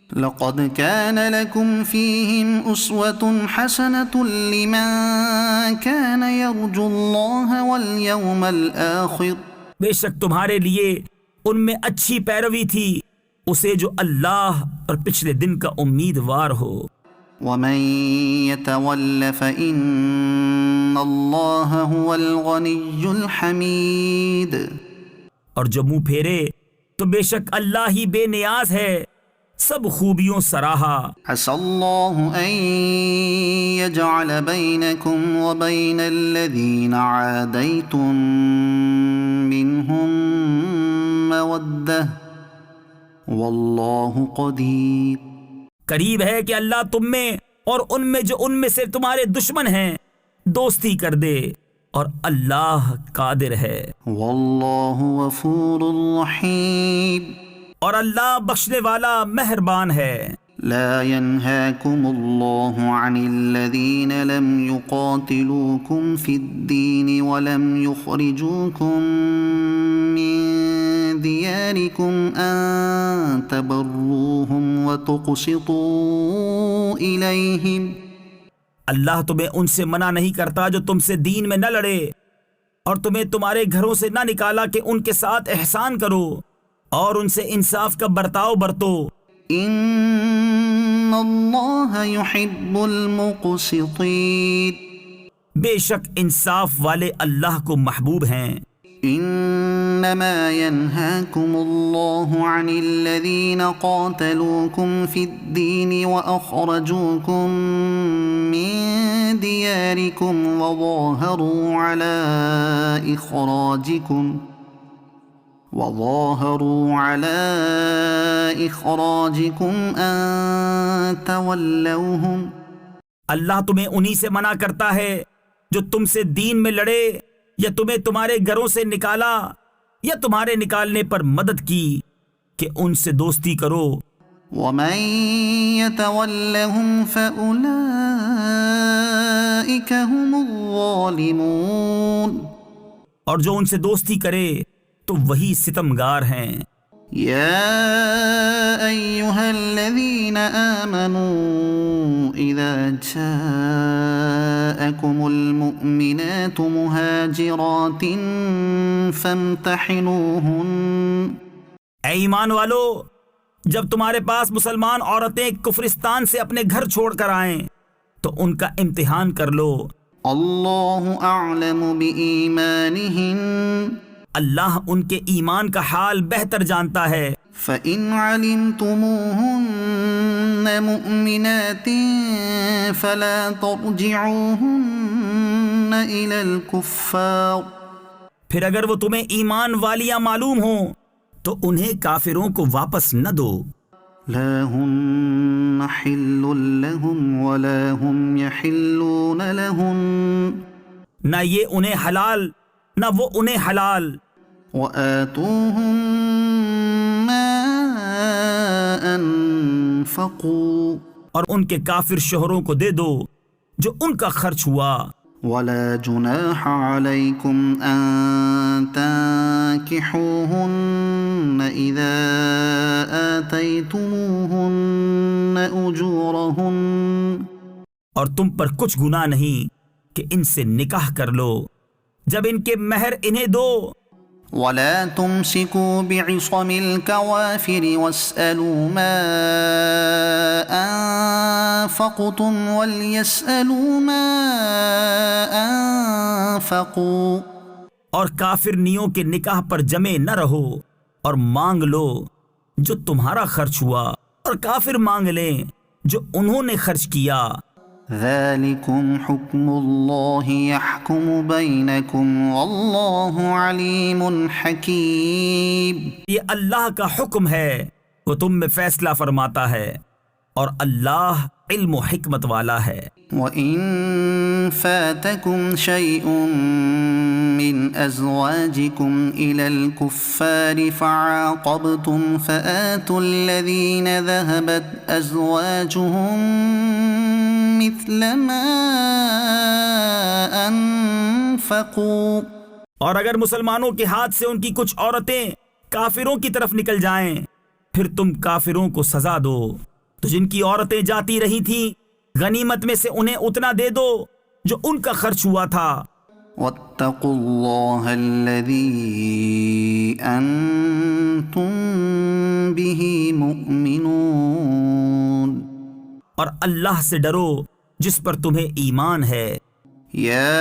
لقد كان لكم فيهم أسوة حسنة لمن كان يرجو الله واليوم الآخر. بے شک تمہارے لیے ان میں اچھی پیروی تھی اسے جو اللہ اور پچھلے دن کا امیدوار ہو. ومن يتول فإن الله هو الغني الحميد. اور جو منہ پھیرے تو بے شک اللہ ہی بے نیاز ہے سب خوبیوں سراہا. عسى الله أن يجعل بينكم وبين الذين عاديتم منهم مودة والله قدير. قریب ہے کہ اللہ تم میں اور ان میں جو ان میں سے تمہارے دشمن ہیں دوستی کر دے اور اللہ قادر ہے. والله غفور رحيم. اور اللہ بخشنے والا مہربان ہے. لا ينهاكم الله عن الذين لم يقاتلوكم في الدين ولم يخرجوكم من دياركم أن تبروهم وتقسطوا إليهم. اللہ تمہیں ان سے منع نہیں کرتا جو تم سے دین میں نہ لڑے اور تمہیں تمہارے گھروں سے نہ نکالا کہ ان کے ساتھ احسان کرو اور ان سے انصاف کا برتاؤ برتو. ان اللہ يحب المقسطین. بے شک انصاف والے اللہ کو محبوب ہیں. انما ينهاكم الله عن الذين قاتلوكم في الدين واخرجوكم من دياركم وظاهروا على اخراجكم ان تولوهم. اللہ تمہیں انہی سے منع کرتا ہے جو تم سے دین میں لڑے یا تمہیں تمہارے گھروں سے نکالا یا تمہارے نکالنے پر مدد کی کہ ان سے دوستی کرو. ومن يتولهم فأولئك هم الظالمون. اور جو ان سے دوستی کرے تو وہی ستمگار ہیں. يا أيها الذين آمنوا إذا جاءكم المؤمنات مهاجرات فامتحنوهن. اے ایمان والو، جب تمہارے پاس مسلمان عورتیں کفرستان سے اپنے گھر چھوڑ کر آئیں تو ان کا امتحان کر لو. اللہ اعلم بإیمانہن. اللہ ان کے ایمان کا حال بہتر جانتا ہے. فإن علمتموهن مؤمنات فلا ترجعوهن إلى الكفار. پھر اگر وہ تمہیں ایمان والیاں معلوم ہوں تو انہیں کافروں کو واپس نہ دو. لا هن حل لهم ولا هم يحلون لهن. نہ یہ انہیں حلال نہ وہ انہیں حلال. وآتوهم ما أنفقوا. اور ان کے کافر شوہروں کو دے دو جو ان کا خرچ ہوا. ولا جناح عليكم أن تنكحوهن إذا آتيتموهن أجورهن. اور تم پر کچھ گناہ نہیں کہ ان سے نکاح کر لو جب ان کے مہر انہیں دو. ولا تمسكوا بعصم الكوافر واسألوا ما أنفقتم وليسألوا ما أنفقوا. اور کافرنیوں کے نکاح پر جمے نہ رہو اور مانگ لو جو تمہارا خرچ ہوا اور کافر مانگ لیں جو انہوں نے خرچ کیا. ذلكم حكم الله يحكم بينكم والله عليم حكيم. یہ اللہ کا حکم ہے، وہ تم میں فیصلہ فرماتا ہے اور اللہ علم و حکمت والا ہے. وَإِن فَاتَكُمْ شَيْءٌ مِّنْ أَزْوَاجِكُمْ إِلَى الْكُفَّارِ فَعَاقَبْتُمْ فَآتُوا الَّذِينَ ذَهَبَتْ أَزْوَاجُهُمْ مِثْلَ مَا أَنفَقُوا. اور اگر مسلمانوں کے ہاتھ سے ان کی کچھ عورتیں کافروں کی طرف نکل جائیں پھر تم کافروں کو سزا دو تو جن کی عورتیں جاتی رہی تھیں غنیمت میں سے انہیں اتنا دے دو جو ان کا خرچ ہوا تھا. وَاتَّقُوا اللَّهَ الَّذِي أَنتُم بِهِ مُؤْمِنُونَ. اور اللہ سے ڈرو جس پر تمہیں ایمان ہے. يا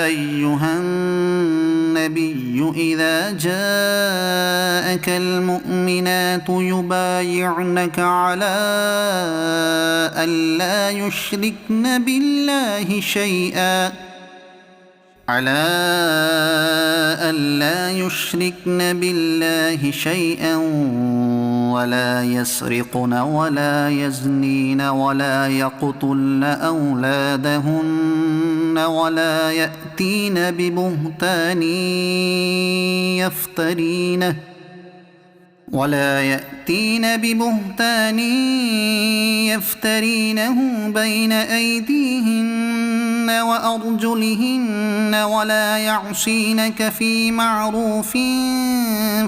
أيها النبي إذا جاءك المؤمنات يبايعنك على ألا يشركن بالله شيئا ولا يسرقن ولا يزنين ولا يقتلن أولادهن ولا يأتين ببهتان يفترينه بين أيديهن وأرجلهن ولا يعصينك في معروف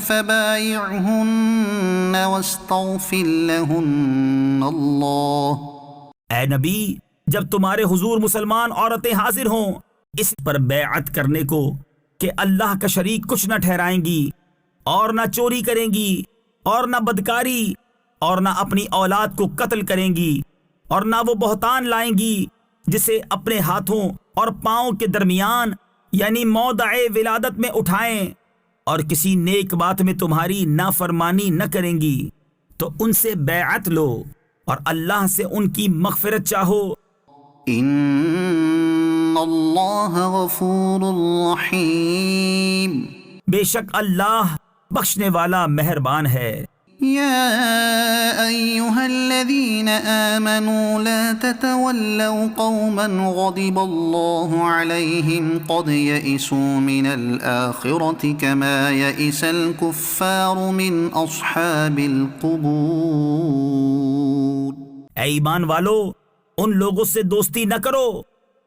فبايعهن واستغفر لهن الله. اے نبی، جب تمہارے حضور مسلمان عورتیں حاضر ہوں اس پر بیعت کرنے کو کہ اللہ کا شریک کچھ نہ ٹھہرائیں گی اور نہ چوری کریں گی اور نہ بدکاری اور نہ اپنی اولاد کو قتل کریں گی اور نہ وہ بہتان لائیں گی جسے اپنے ہاتھوں اور پاؤں کے درمیان یعنی موضع ولادت میں اٹھائیں اور کسی نیک بات میں تمہاری نافرمانی نہ کریں گی تو ان سے بیعت لو اور اللہ سے ان کی مغفرت چاہو. ان اللہ غفور رحیم. بے شک اللہ بخشنے والا مہربان ہے. یا ایہا الذین آمنوا لا تتولوا قوما غضب اللہ علیہم قد یئسوا من الآخرة كما یئس الکفار من اصحاب القبور. اے ایمان والو، ان لوگوں سے دوستی نہ کرو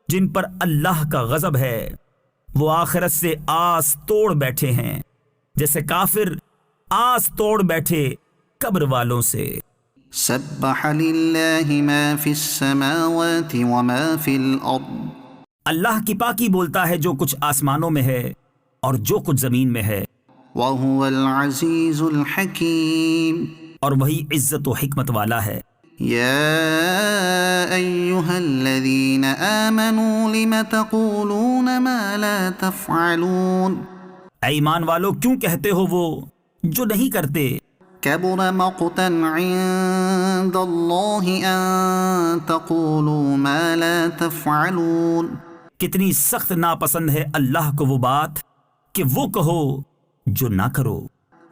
جن پر اللہ کا غضب ہے وہ آخرت سے آس توڑ بیٹھے ہیں، جیسے کافر آس توڑ بیٹھے قبر والوں سے۔ سبح للہ ما فی السماوات وما فی الارض، اللہ کی پاکی بولتا ہے جو کچھ آسمانوں میں ہے اور جو کچھ زمین میں ہے، وهو العزیز الحکیم، اور وہی عزت و حکمت والا ہے۔ یا ایہا الذین آمنوا لم تقولون ما لا تفعلون، اے ایمان والو کیوں کہتے ہو وہ جو نہیں کرتے؟ کبر مقتا عند اللہ ان تقولوا ما لا تفعلون، کتنی سخت ناپسند ہے اللہ کو وہ بات کہ وہ کہو جو نہ کرو۔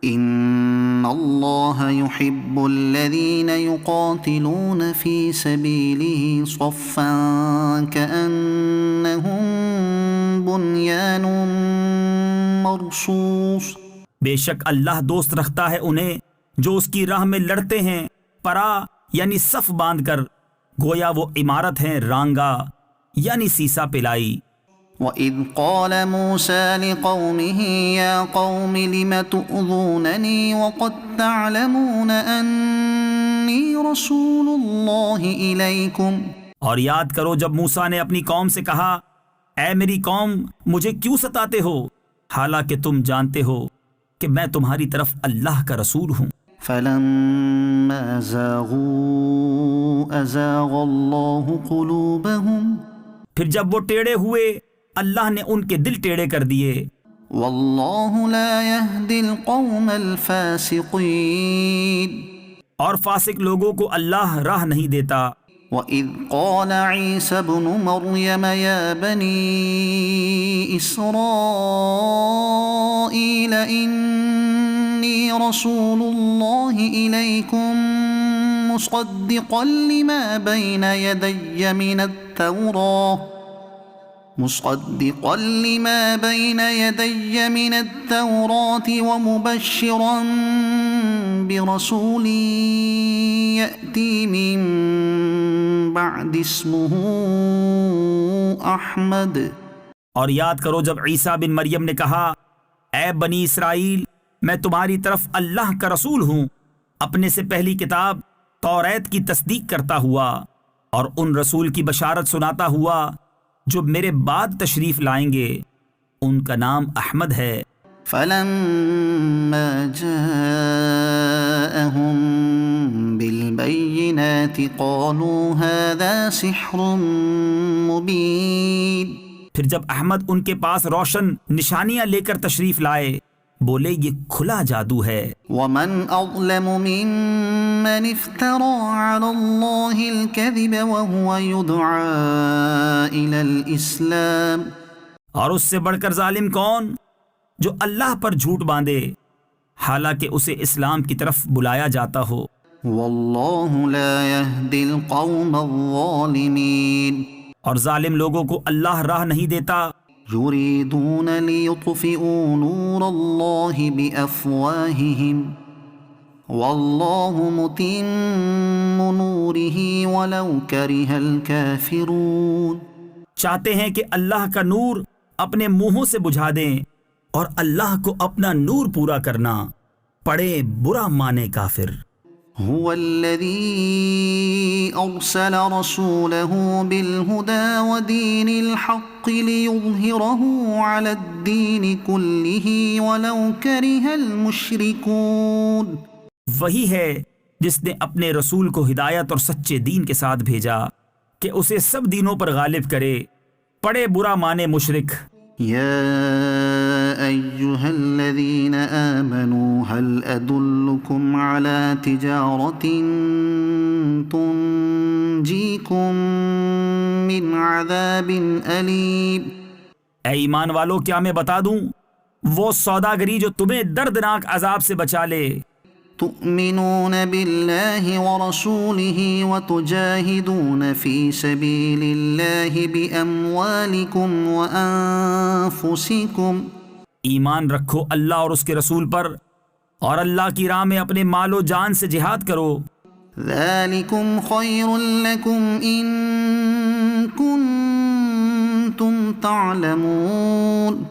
ان اللہ يحب الذین یقاتلون فی سبیلہ صفا کأنہم بنیان مرصوص، بے شک اللہ دوست رکھتا ہے انہیں جو اس کی راہ میں لڑتے ہیں پرا یعنی صف باندھ کر، گویا وہ عمارت ہیں رانگا یعنی سیسا پلائی۔ وَإِذْ قَالَ مُوسَى لِقَوْمِهِ يَا قَوْمِ لِمَ تُؤْذُونَنِي وَقَدْ تَعْلَمُونَ أَنِّي رَسُولُ اللَّهِ إِلَيْكُمْ، اور یاد کرو جب موسیٰ نے اپنی قوم سے کہا اے میری قوم مجھے کیوں ستاتے ہو حالانکہ تم جانتے ہو کہ میں تمہاری طرف اللہ کا رسول ہوں۔ فَلَمَّا زَاغُوا أَزَاغَ اللَّهُ قُلُوبَهُمْ، پھر جب وہ ٹیڑے ہوئے اللہ نے ان کے دل ٹیڑے کر دیے۔ وَاللَّهُ لَا يَهْدِي الْقَوْمَ الْفَاسِقِينَ، اور فاسق لوگوں کو اللہ راہ نہیں دیتا۔ وَإِذْ قَالَ عِيسَى ابْنُ مَرْيَمَ يَا بَنِي إِسْرَائِيلَ إِنِّي رَسُولُ اللَّهِ إِلَيْكُمْ مُصَدِّقًا لِمَا بَيْنَ يَدَيَّ مِنَ التَّوْرَاةِ وَمُبَشِّرًا بِرَسُولٍ يَأْتِي مِن بعد اسمه احمد، اور یاد کرو جب عیسیٰ بن مریم نے کہا اے بنی اسرائیل میں تمہاری طرف اللہ کا رسول ہوں، اپنے سے پہلی کتاب توریت کی تصدیق کرتا ہوا اور ان رسول کی بشارت سناتا ہوا جو میرے بعد تشریف لائیں گے، ان کا نام احمد ہے۔ فَلَمَّا جَاءَهُم بِالْبَيِّنَاتِ قَالُوا هَذَا سِحْرٌ مُبِينٌ، پھر جب احمد ان کے پاس روشن نشانیاں لے کر تشریف لائے بولے یہ کھلا جادو ہے۔ وَمَنْ أَظْلَمُ مِمَّنِ افْتَرَى عَلَى اللَّهِ الْكَذِبَ وَهُوَ يُدْعَى إِلَى الْإِسْلَامِ، اور اس سے بڑھ کر ظالم کون جو اللہ پر جھوٹ باندھے حالانکہ اسے اسلام کی طرف بلایا جاتا ہو۔ وَاللَّهُ لَا يَهْدِي الْقَوْمَ الظَّالِمِينَ، اور ظالم لوگوں کو اللہ راہ نہیں دیتا۔ يُرِيدُونَ لِيُطْفِئُوا نُورَ اللَّهِ بِأَفْوَاهِهِمْ وَاللَّهُ مُتِمُّ نُورِهِ وَلَوْ كَرِهَ الْكَافِرُونَ، چاہتے ہیں کہ اللہ کا نور اپنے منہوں سے بجھا دیں اور اللہ کو اپنا نور پورا کرنا پڑے برا مانے کافر۔ هو الذي أرسل رسوله بالهدى ودين الحق ليظهره على الدين كله ولو كره المشركون، وہی ہے جس نے اپنے رسول کو ہدایت اور سچے دین کے ساتھ بھیجا کہ اسے سب دینوں پر غالب کرے پڑے برا مانے مشرک۔ يا أيها الذين آمنوا هل أدلكم على تجارة تنجيكم من عذاب أليم، اے ایمان والو کیا میں بتا دوں وہ سوداگری جو تمہیں دردناک عذاب سے بچا لے؟ تؤمنون بالله ورسوله وتجاهدون في سبيل الله بأموالكم وأنفسكم، ایمان رکھو اللہ اور اس کے رسول پر اور اللہ کی راہ میں اپنے مال و جان سے جہاد کرو۔ ذلكم خير لكم إن كنتم تعلمون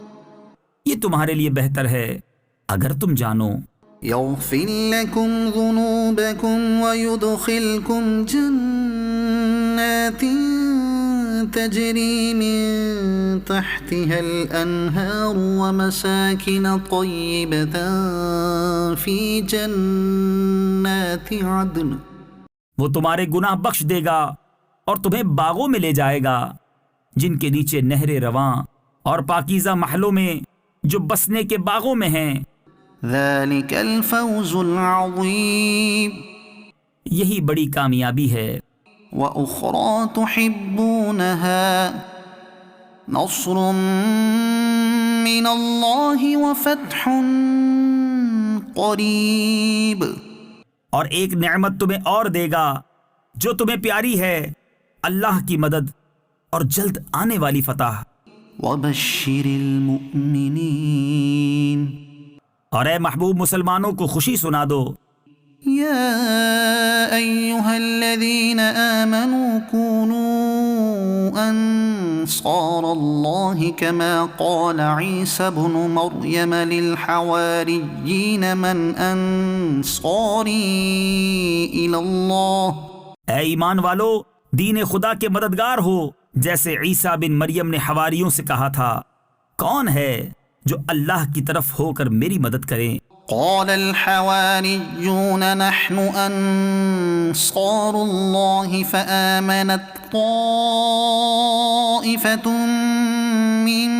یہ تمہارے لیے بہتر ہے اگر تم جانو. يغفر لكم ذنوبكم ويدخلكم جنات تجري من تحتها الأنهار ومساكن طيبة في جنات عدن. وہ تمہارے گناہ بخش دے گا اور تمہیں باغوں میں لے جائے گا جن کے نیچے نہریں رواں اور پاکیزہ محلوں میں جو بسنے کے باغوں میں ہیں. ذلك الفوز العظيم. یہی بڑی کامیابی ہے. وأخرى تحبونها نصر من الله وفتح قریب. اور ایک نعمت تمہیں اور دے گا جو تمہیں پیاری ہے، اللہ کی مدد اور جلد آنے والی فتح. وبشر المؤمنین. اور اے محبوب مسلمانوں کو خوشی سنا دو. یا ایہا الذین آمنوا کونوا انصار اللہ کما قال عیسی بن مریم للحواریین من انصاری الی اللہ. اے ایمان والو، دین خدا کے مددگار ہو جیسے عیسیٰ بن مریم نے حواریوں سے کہا تھا، کون ہے جو اللہ کی طرف ہو کر میری مدد کریں؟ قال الحواریون نحن انصار اللہ فآمنت طائفة من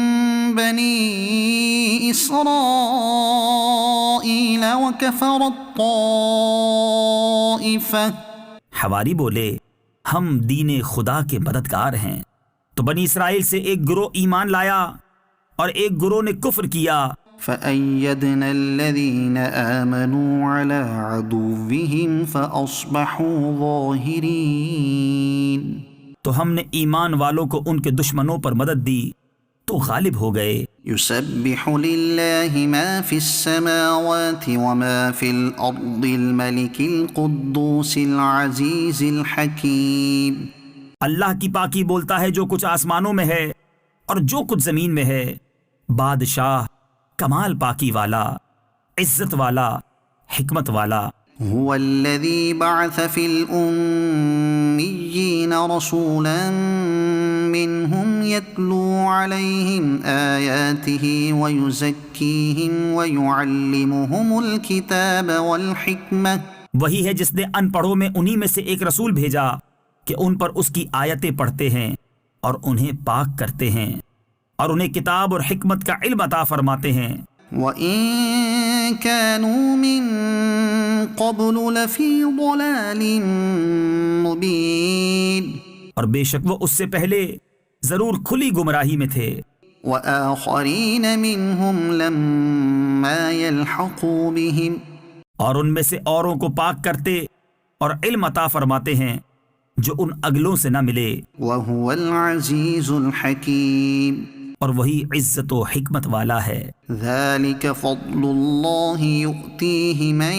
بنی اسرائیل وکفرت طائفة. حواری بولے، ہم دین خدا کے مددگار ہیں. تو بنی اسرائیل سے ایک گروہ ایمان لایا اور ایک گروہ نے کفر کیا. فأيدنا الذين آمنوا على عدوهم فأصبحوا ظاهرين. تو ہم نے ایمان والوں کو ان کے دشمنوں پر مدد دی تو غالب ہو گئے. يسبح لله ما في السماوات وما في الأرض الملك القدوس العزيز الحكيم. اللہ کی پاکی بولتا ہے جو کچھ آسمانوں میں ہے اور جو کچھ زمین میں ہے، بادشاہ، کمال پاکی والا، عزت والا، حکمت والا. هو الذي بعث في الأميين رسولا منهم يتلو عليهم آياته ويزكيهم ويعلمهم الكتاب والحكمة. وہی ہے جس نے ان پڑھوں میں انہی میں سے ایک رسول بھیجا کہ ان پر اس کی آیتیں پڑھتے ہیں اور انہیں پاک کرتے ہیں اور انہیں کتاب اور حکمت کا علم عطا فرماتے ہیں. وَإِن كَانُوا مِن قَبْلُ لَفِي ضَلَالٍ مُبِينٍ. اور بے شک وہ اس سے پہلے ضرور کھلی گمراہی میں تھے. وَآخَرِينَ مِنْهُمْ لَمَّا يَلْحَقُوا بِهِمْ. اور ان میں سے اوروں کو پاک کرتے اور علم عطا فرماتے ہیں جو ان اگلوں سے نہ ملے. وَهُوَ الْعَزِيزُ الْحَكِيمُ. اور وہی عزت و حکمت والا ہے. ذَلِكَ فَضْلُ اللَّهِ يُؤْتِيهِ مَن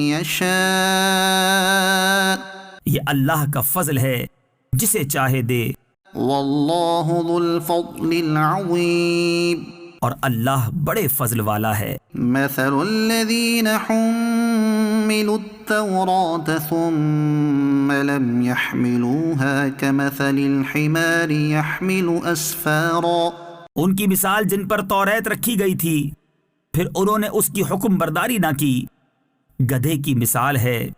يَشَاءُ. یہ اللہ کا فضل ہے جسے چاہے دے. وَاللَّهُ ذُو الْفَضْلِ الْعَظِيمِ. اور اللہ بڑے فضل والا ہے. مَثَلُ الَّذِينَ حُمِّلُوا التَّوْرَاةَ ثُمَّ لَمْ يَحْمِلُوهَا كَمَثَلِ الْحِمَارِ يَحْمِلُ أَسْفَارًا. ان کی مثال جن پر توریت رکھی گئی تھی پھر انہوں نے اس کی حکم برداری نہ کی، گدھے کی مثال ہے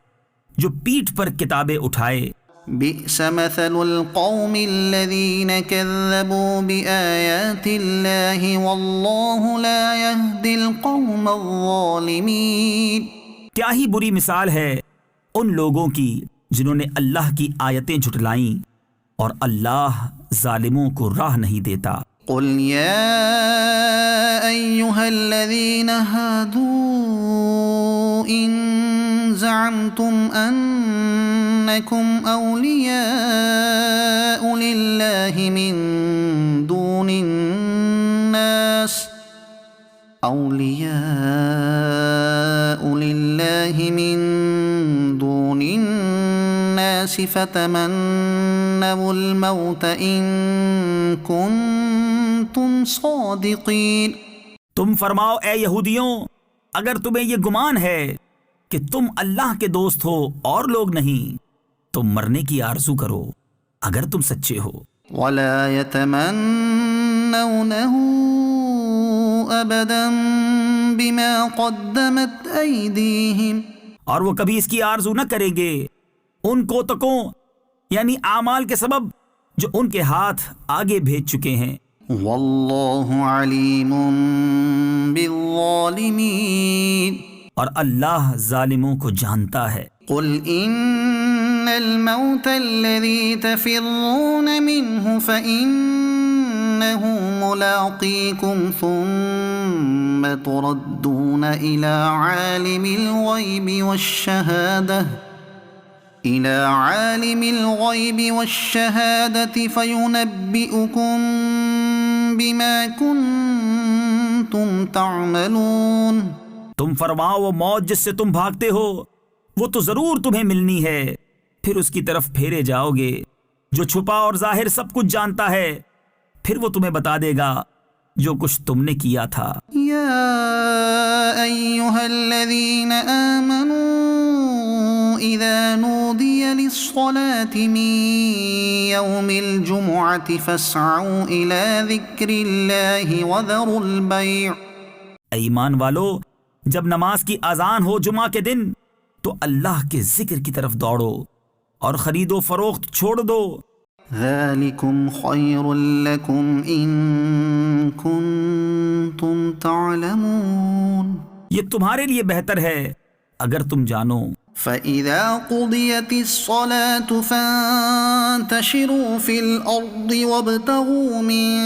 جو پیٹھ پر کتابیں اٹھائے. بئس مثل القوم الذين كذبوا بآيات الله والله لا يهدي القوم الظالمين. کیا ہی بری مثال ہے ان لوگوں کی جنہوں نے اللہ کی آیتیں جھٹلائیں اور اللہ ظالموں کو راہ نہیں دیتا. قل يا أيها الذين هادوا إن زعمتم أنكم أولياء لله من دون الناس فتمنوا الموت إن كنتم صادقين. تم فرماؤ اے یہودیوں، اگر تمہیں یہ گمان ہے کہ تم اللہ کے دوست ہو اور لوگ نہیں، تو مرنے کی آرزو کرو اگر تم سچے ہو. ولا يتمنونه أبدا بما قدمت أيديهم. اور وہ کبھی اس کی آرزو نہ کریں گے ان کوتکوں یعنی اعمال کے سبب جو ان کے ہاتھ آگے بھیج چکے ہیں. والله عليم بالظالمين. اور اللہ ظالموں کو جانتا ہے. قل إن الموت الذي تفرون منه فإنه ملاقيكم ثم تردون إلى عالم الغيب والشهادة فينبئكم بما كنتم تعملون. تم فرماؤ وہ موت جس سے تم بھاگتے ہو وہ تو ضرور تمہیں ملنی ہے، پھر اس کی طرف پھیرے جاؤ گے جو چھپا اور ظاہر سب کچھ جانتا ہے، پھر وہ تمہیں بتا دے گا جو کچھ تم نے کیا تھا. يا أيها الذين آمنوا إذا نودي للصلاة من يوم الجمعة فاسعوا إلى ذكر الله وذروا البيع. ایمان والو، جب نماز کی اذان ہو جمعہ کے دن تو اللہ کے ذکر کی طرف دوڑو اور خرید و فروخت چھوڑ دو. ذلكم خير لكم إن كنتم تعلمون. یہ تمہارے لیے بہتر ہے اگر تم جانو. فإذا قضيت الصلاة فانتشروا في الأرض وابتغوا من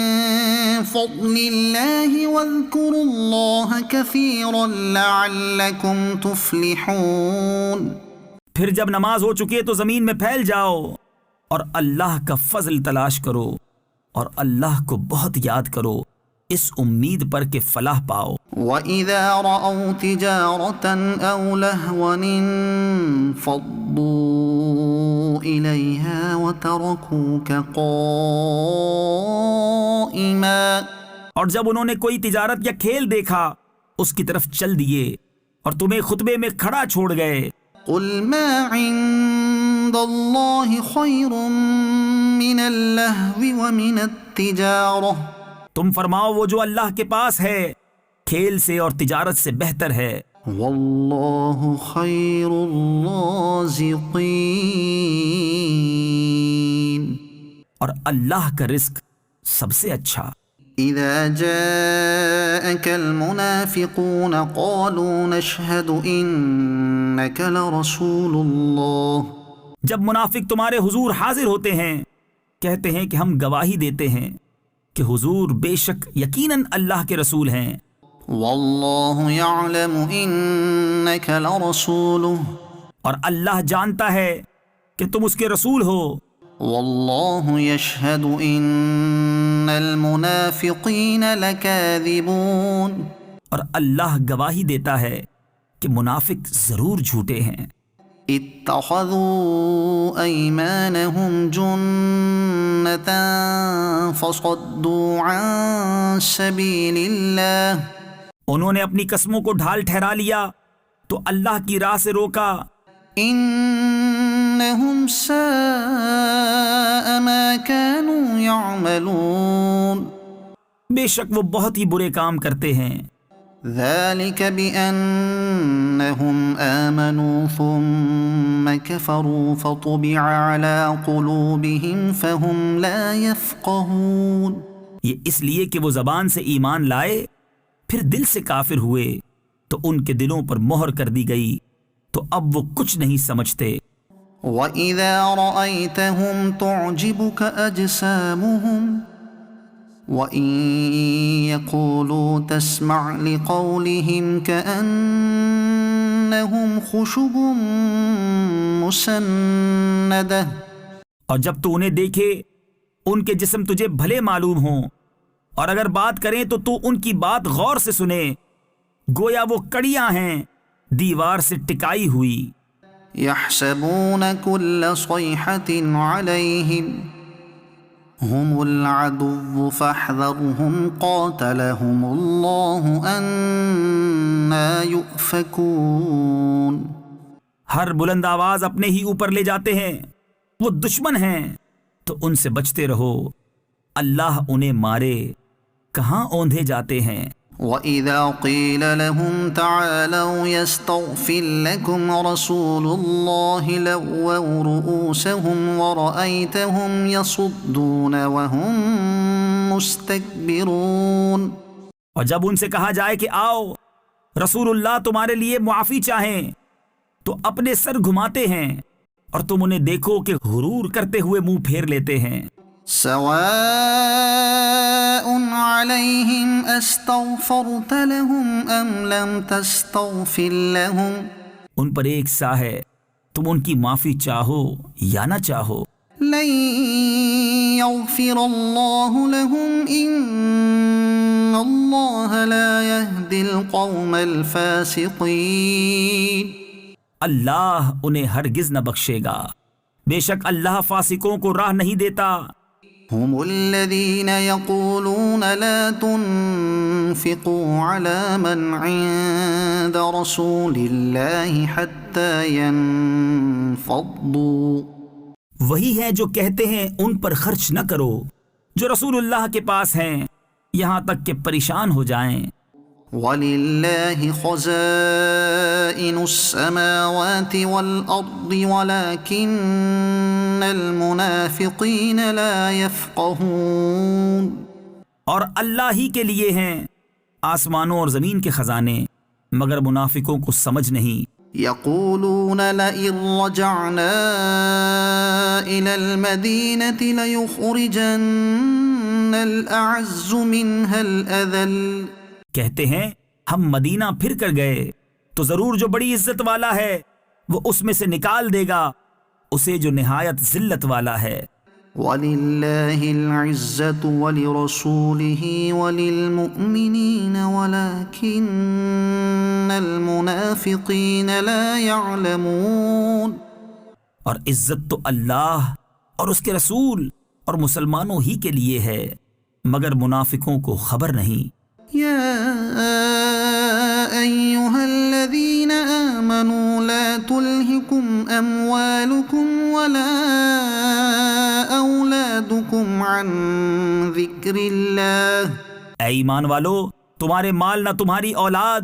فضل الله واذكروا الله كثيرا لعلكم تفلحون. پھر جب نماز ہو چکے تو زمین میں پھیل جاؤ اور اللہ کا فضل تلاش کرو اور اللہ کو بہت یاد کرو اس امید پر کہ فلاح پاؤ. وَإِذَا رَأَوْا تِجَارَةً أَوْ لَهْوًا انفَضُّوا إِلَيْهَا وَتَرَكُوكَ قَائِمًا. اور جب انہوں نے کوئی تجارت یا کھیل دیکھا اس کی طرف چل دیے اور تمہیں خطبے میں کھڑا چھوڑ گئے. قُلْ مَا عِندَ اللَّهِ خَيْرٌ مِّنَ اللَّهْوِ وَمِنَ التِّجَارَةِ. تم فرماؤ وہ جو اللہ کے پاس ہے کھیل سے اور تجارت سے بہتر ہے. واللہ خیر الرازقین. اور اللہ کا رزق سب سے اچھا. اذا جاءك المنافقون قالوا نشهد انك لرسول اللہ. جب منافق تمہارے حضور حاضر ہوتے ہیں کہتے ہیں کہ ہم گواہی دیتے ہیں کہ حضور بے شک یقیناً اللہ کے رسول ہیں. واللہ یعلم انک لرسولہ. اور اللہ جانتا ہے کہ تم اس کے رسول ہو. واللہ یشہد ان المنافقین لکاذبون. اور اللہ گواہی دیتا ہے کہ منافق ضرور جھوٹے ہیں. اتخذوا ایمانہم جنتا فصدوا عن سبیل اللہ. انہوں نے اپنی قسموں کو ڈھال ٹھہرا لیا تو اللہ کی راہ سے روکا. انہم ساء ما كانوا يعملون. بے شک وہ بہت ہی برے کام کرتے ہیں. ذلك بأنهم آمنوا ثم كفروا فطبع على قلوبهم فهم لا يفقهون. یہ اس لیے کہ وہ زبان سے ایمان لائے پھر دل سے کافر ہوئے تو ان کے دلوں پر مہر کر دی گئی تو اب وہ کچھ نہیں سمجھتے. وَإِذَا رَأَيْتَهُمْ تُعْجِبُكَ أَجْسَامُهُمْ وَإِن يَقُولُوا تَسْمَعْ لِقَوْلِهِمْ كَأَنَّهُمْ خُشُبٌ مُّسَنَّدَةٌ. اور جب تو انہیں دیکھے ان کے جسم تجھے بھلے معلوم ہوں اور اگر بات کریں تو تو ان کی بات غور سے سنے گویا وہ کڑیاں ہیں دیوار سے ٹکائی ہوئی. يَحْسَبُونَ كُلَّ صَيْحَةٍ عَلَيْهِمْ هم العدو فاحذرهم قاتلهم الله أنا يؤفكون. ہر بلند آواز اپنے ہی اوپر لے جاتے ہیں، وہ دشمن ہیں تو ان سے بچتے رہو، اللہ انہیں مارے کہاں اوندھے جاتے ہیں. وَإِذَا قِيلَ لَهُمْ تَعَالَوْا يَسْتَغْفِرْ لَكُمْ رَسُولُ اللَّهِ لَوَّوْا رُؤُوسَهُمْ وَرَأَيْتَهُمْ يَصُدُّونَ وَهُمْ مُسْتَكْبِرُونَ. اور جب ان سے کہا جائے کہ آؤ رسول اللہ تمہارے لیے معافی چاہیں تو اپنے سر گھماتے ہیں اور تم انہیں دیکھو کہ غرور کرتے ہوئے منہ پھیر لیتے ہیں. سواء عليهم استغفرت لهم ام لم تستغفر لهم. ان پر ایک سا ہے تم ان کی معافی چاہو یا نہ چاہو. لن يغفر الله لهم ان الله لا يهدي القوم الفاسقين. اللہ انہیں ہرگز نہ بخشے گا، بے شک اللہ فاسقوں کو راہ نہیں دیتا. هم الذين يقولون لا تنفقوا على من عند رسول الله حتى ينفضوا. وہی ہیں جو کہتے ہیں ان پر خرچ نہ کرو جو رسول اللہ کے پاس ہیں یہاں تک کہ پریشان ہو جائیں. وَلِلَّهِ خَزَائِنُ السَّمَاوَاتِ وَالْأَرْضِ وَلَكِنَّ الْمُنَافِقِينَ لَا يَفْقَهُونَ. اور اللہ ہی کے لیے ہیں آسمانوں اور زمین کے خزانے، مگر منافقوں کو سمجھ نہیں. يَقُولُونَ لَئِن رَّجَعْنَا إِلَى الْمَدِينَةِ لَيُخْرِجَنَّ الْأَعَزُّ مِنْهَا الْأَذَلَّ. کہتے ہیں ہم مدینہ پھر کر گئے تو ضرور جو بڑی عزت والا ہے وہ اس میں سے نکال دے گا اسے جو نہایت ذلت والا ہے. وَلِلَّهِ الْعِزَّةُ وَلِرَسُولِهِ وَلِلْمُؤْمِنِينَ وَلَكِنَّ الْمُنَافِقِينَ لَا يَعْلَمُونَ. اور عزت تو اللہ اور اس کے رسول اور مسلمانوں ہی کے لیے ہے، مگر منافقوں کو خبر نہیں. يا أيها الذين آمنوا لا تلهكم أموالكم ولا أولادكم عن ذكر الله. اے ایمان والو، تمہارے مال نہ تمہاری اولاد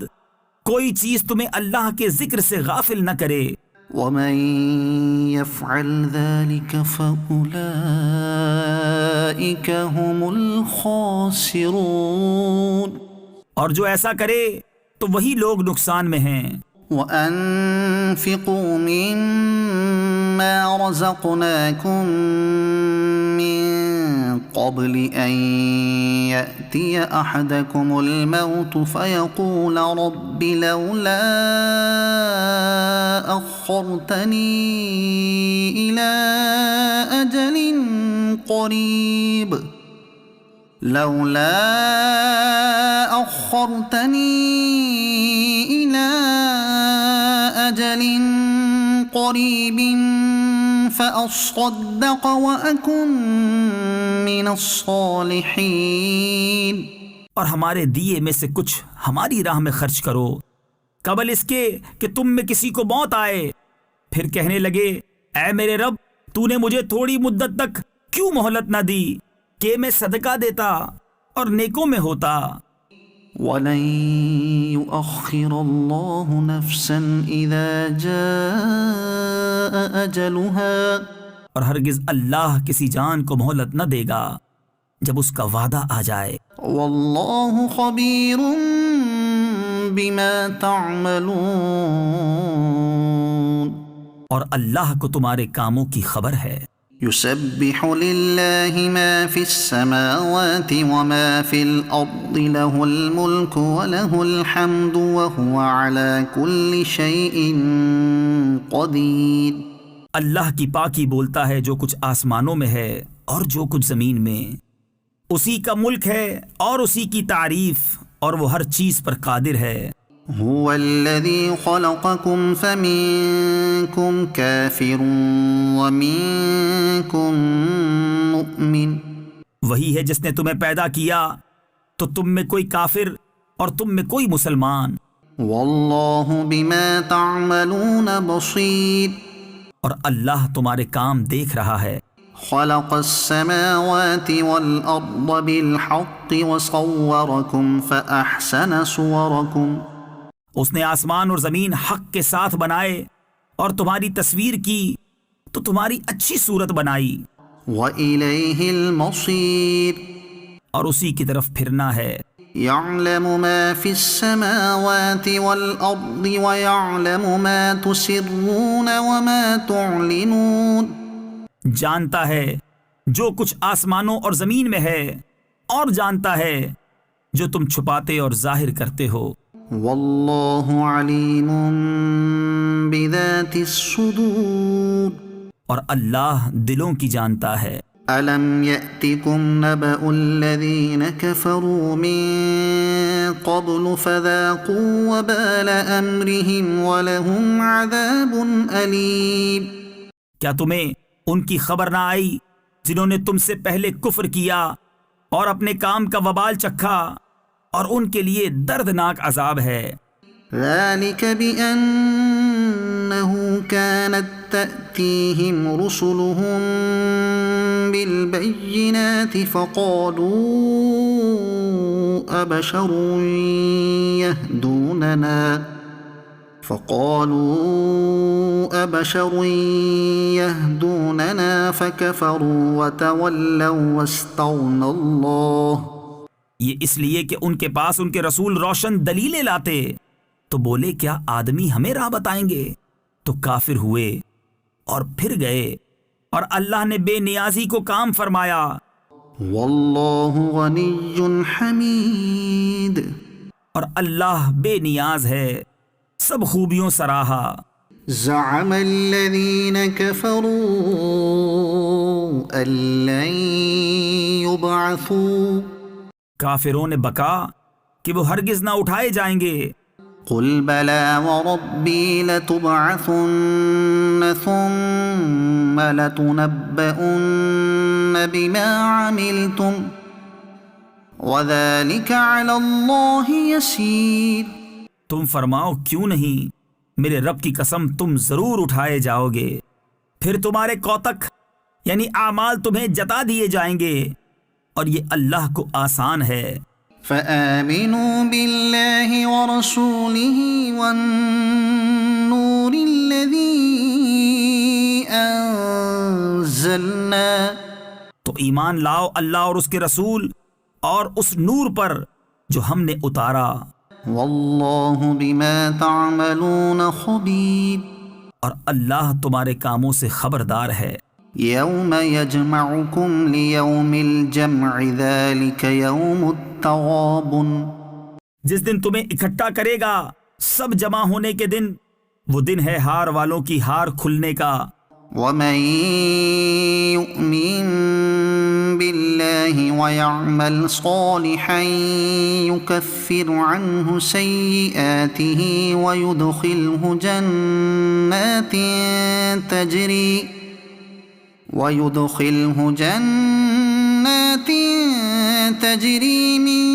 کوئی چیز تمہیں اللہ کے ذکر سے غافل نہ کرے. ومن يفعل ذلك فأولئك هم الخاسرون. اور جو ایسا کرے تو وہی لوگ نقصان میں ہیں. وأنفقوا مما رزقناكم من قبل أن يأتي أحدكم الموت فيقول رب لولا أخرتني إلى أجل قريب فأصدق وأكن من الصالحين. اور ہمارے دیے میں سے کچھ ہماری راہ میں خرچ کرو قبل اس کے کہ تم میں کسی کو موت آئے، پھر کہنے لگے اے میرے رب تو نے مجھے تھوڑی مدت تک کیوں مہلت نہ دی کہ میں صدقہ دیتا اور نیکوں میں ہوتا. وَلَن يُؤَخِّرَ اللَّهُ نَفْسًا إِذَا جَاءَ أَجَلُهَا. اور ہرگز اللہ کسی جان کو مہلت نہ دے گا جب اس کا وعدہ آ جائے. وَاللَّهُ خَبِيرٌ بِمَا تَعْمَلُونَ. اور اللہ کو تمہارے کاموں کی خبر ہے. يسبح لله ما في السماوات وما في الأرض له الملك وله الحمد وهو على كل شيء قدير. اللہ کی پاکی بولتا ہے جو کچھ آسمانوں میں ہے اور جو کچھ زمین میں، اسی کا ملک ہے اور اسی کی تعریف، اور وہ ہر چیز پر قادر ہے. هو الذي خلقكم فمنكم كافر ومنكم مؤمن وہی ہے جس نے تمہیں پیدا کیا تو تم میں کوئی کافر اور تم میں کوئی مسلمان. واللہ بما تعملون بصیر. اور اللہ تمہارے کام دیکھ رہا ہے. خلق السماوات والأرض بالحق وصوركم فأحسن صوركم. اس نے آسمان اور زمین حق کے ساتھ بنائے اور تمہاری تصویر کی تو تمہاری اچھی صورت بنائی. وإلیہ المصیر. اور اسی کی طرف پھرنا ہے. يعلم ما في السماوات والأرض ويعلم ما تسرون وما تعلنون. جانتا ہے جو کچھ آسمانوں اور زمین میں ہے اور جانتا ہے جو تم چھپاتے اور ظاہر کرتے ہو. واللہ علیم بذات الصدور. اور اللہ دلوں کی جانتا ہے. أَلَمْ يَأْتِكُمْ نَبَأُ الَّذِينَ كَفَرُوا مِن قَبْلُ فَذَاقُوا وَبَالَ أَمْرِهِمْ وَلَهُمْ عَذَابٌ أَلِيمٌ. کیا تمہیں ان کی خبر نہ آئی جنہوں نے تم سے پہلے کفر کیا اور اپنے کام کا وبال چکھا اور ان کے لیے دردناک عذاب ہے. ذلك بأنه كانت تأتيهم رسلهم بالبينات فقالوا أبشر يهدوننا فكفروا وتولوا واستغنى الله. یہ اس لیے کہ ان کے پاس ان کے رسول روشن دلیلیں لاتے تو بولے کیا آدمی ہمیں راہ بتائیں گے؟ تو کافر ہوئے اور پھر گئے اور اللہ نے بے نیازی کو کام فرمایا. واللہ غنی حمید. اور اللہ بے نیاز ہے سب خوبیوں سراہا. زعم الذین كفروا ان لن يبعثوا. کافروں نے بکا کہ وہ ہرگز نہ اٹھائے جائیں گے. قل بلى وربي لتبعثن ثم لتنبؤن بما عملتم وذلك على الله يسير. تم فرماؤ کیوں نہیں، میرے رب کی قسم تم ضرور اٹھائے جاؤ گے، پھر تمہارے کوتک یعنی اعمال تمہیں جتا دیے جائیں گے اور یہ اللہ کو آسان ہے. فآمنوا بالله ورسوله والنور الذي أنزلنا. تو ایمان لاؤ اللہ اور اس کے رسول اور اس نور پر جو ہم نے اتارا. واللہ بما تعملون خبیر. اور اللہ تمہارے کاموں سے خبردار ہے. یوم یجمعکم لیوم الجمع ذلک یوم التغابن. جس دن تمہیں اکٹھا کرے گا سب جمع ہونے کے دن، وہ دن ہے ہار والوں کی ہار کھلنے کا. ومن یؤمن باللہ ویعمل صالحا یکفر عنہ سیئاته ویدخلہ جنات تجری من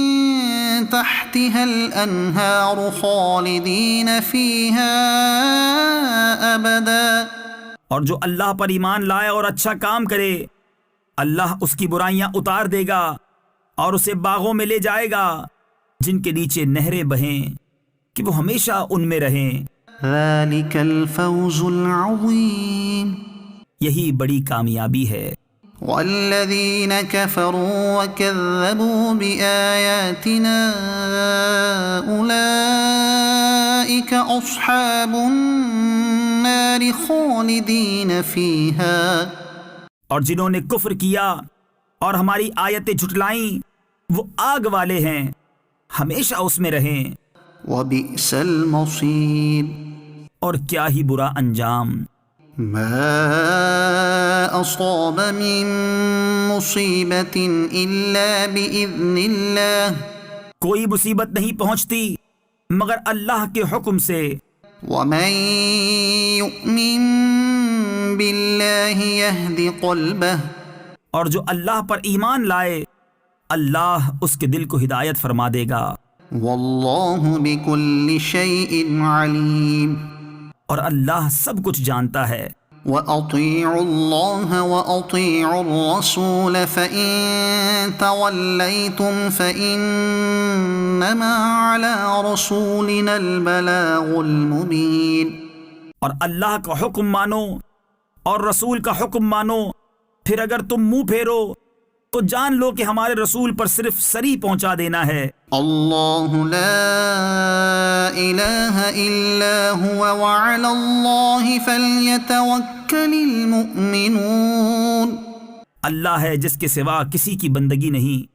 تحتها الانہار خالدین فیہا ابدا. اور جو اللہ پر ایمان لائے اور اچھا کام کرے اللہ اس کی برائیاں اتار دے گا اور اسے باغوں میں لے جائے گا جن کے نیچے نہریں بہیں کہ وہ ہمیشہ ان میں رہیں. ذلک الفوز العظیم. یہی بڑی کامیابی ہے. والذین کفروا وکذبوا بآیاتنا اولئک اصحاب النار خالدین فیہا. اور جنہوں نے کفر کیا اور ہماری آیتیں جھٹلائیں وہ آگ والے ہیں، ہمیشہ اس میں رہیں. وبئس المصیر. اور کیا ہی برا انجام. ما اصاب من مصیبت الا باذن اللہ. کوئی مصیبت نہیں پہنچتی مگر اللہ کے حکم سے. ومن یؤمن باللہ یہد قلبہ. اور جو اللہ پر ایمان لائے اللہ اس کے دل کو ہدایت فرما دے گا۔ واللہ بکل شیء علیم۔ اور اللہ سب کچھ جانتا ہے۔ وَأَطِيعُوا اللَّهَ وَأَطِيعُوا الرَّسُولَ فَإِن تَوَلَّيْتُمْ فَإِنَّمَا عَلَىٰ رَسُولِنَا الْبَلَاغُ الْمُبِينُ۔ اور اللہ کا حکم مانو اور رسول کا حکم مانو، پھر اگر تم منہ پھیرو تو جان لو کہ ہمارے رسول پر صرف سری پہنچا دینا ہے۔ اللہ لا الہ الا هو وعلی اللہ فلیتوکل المؤمنون۔ اللہ ہے جس کے سوا کسی کی بندگی نہیں،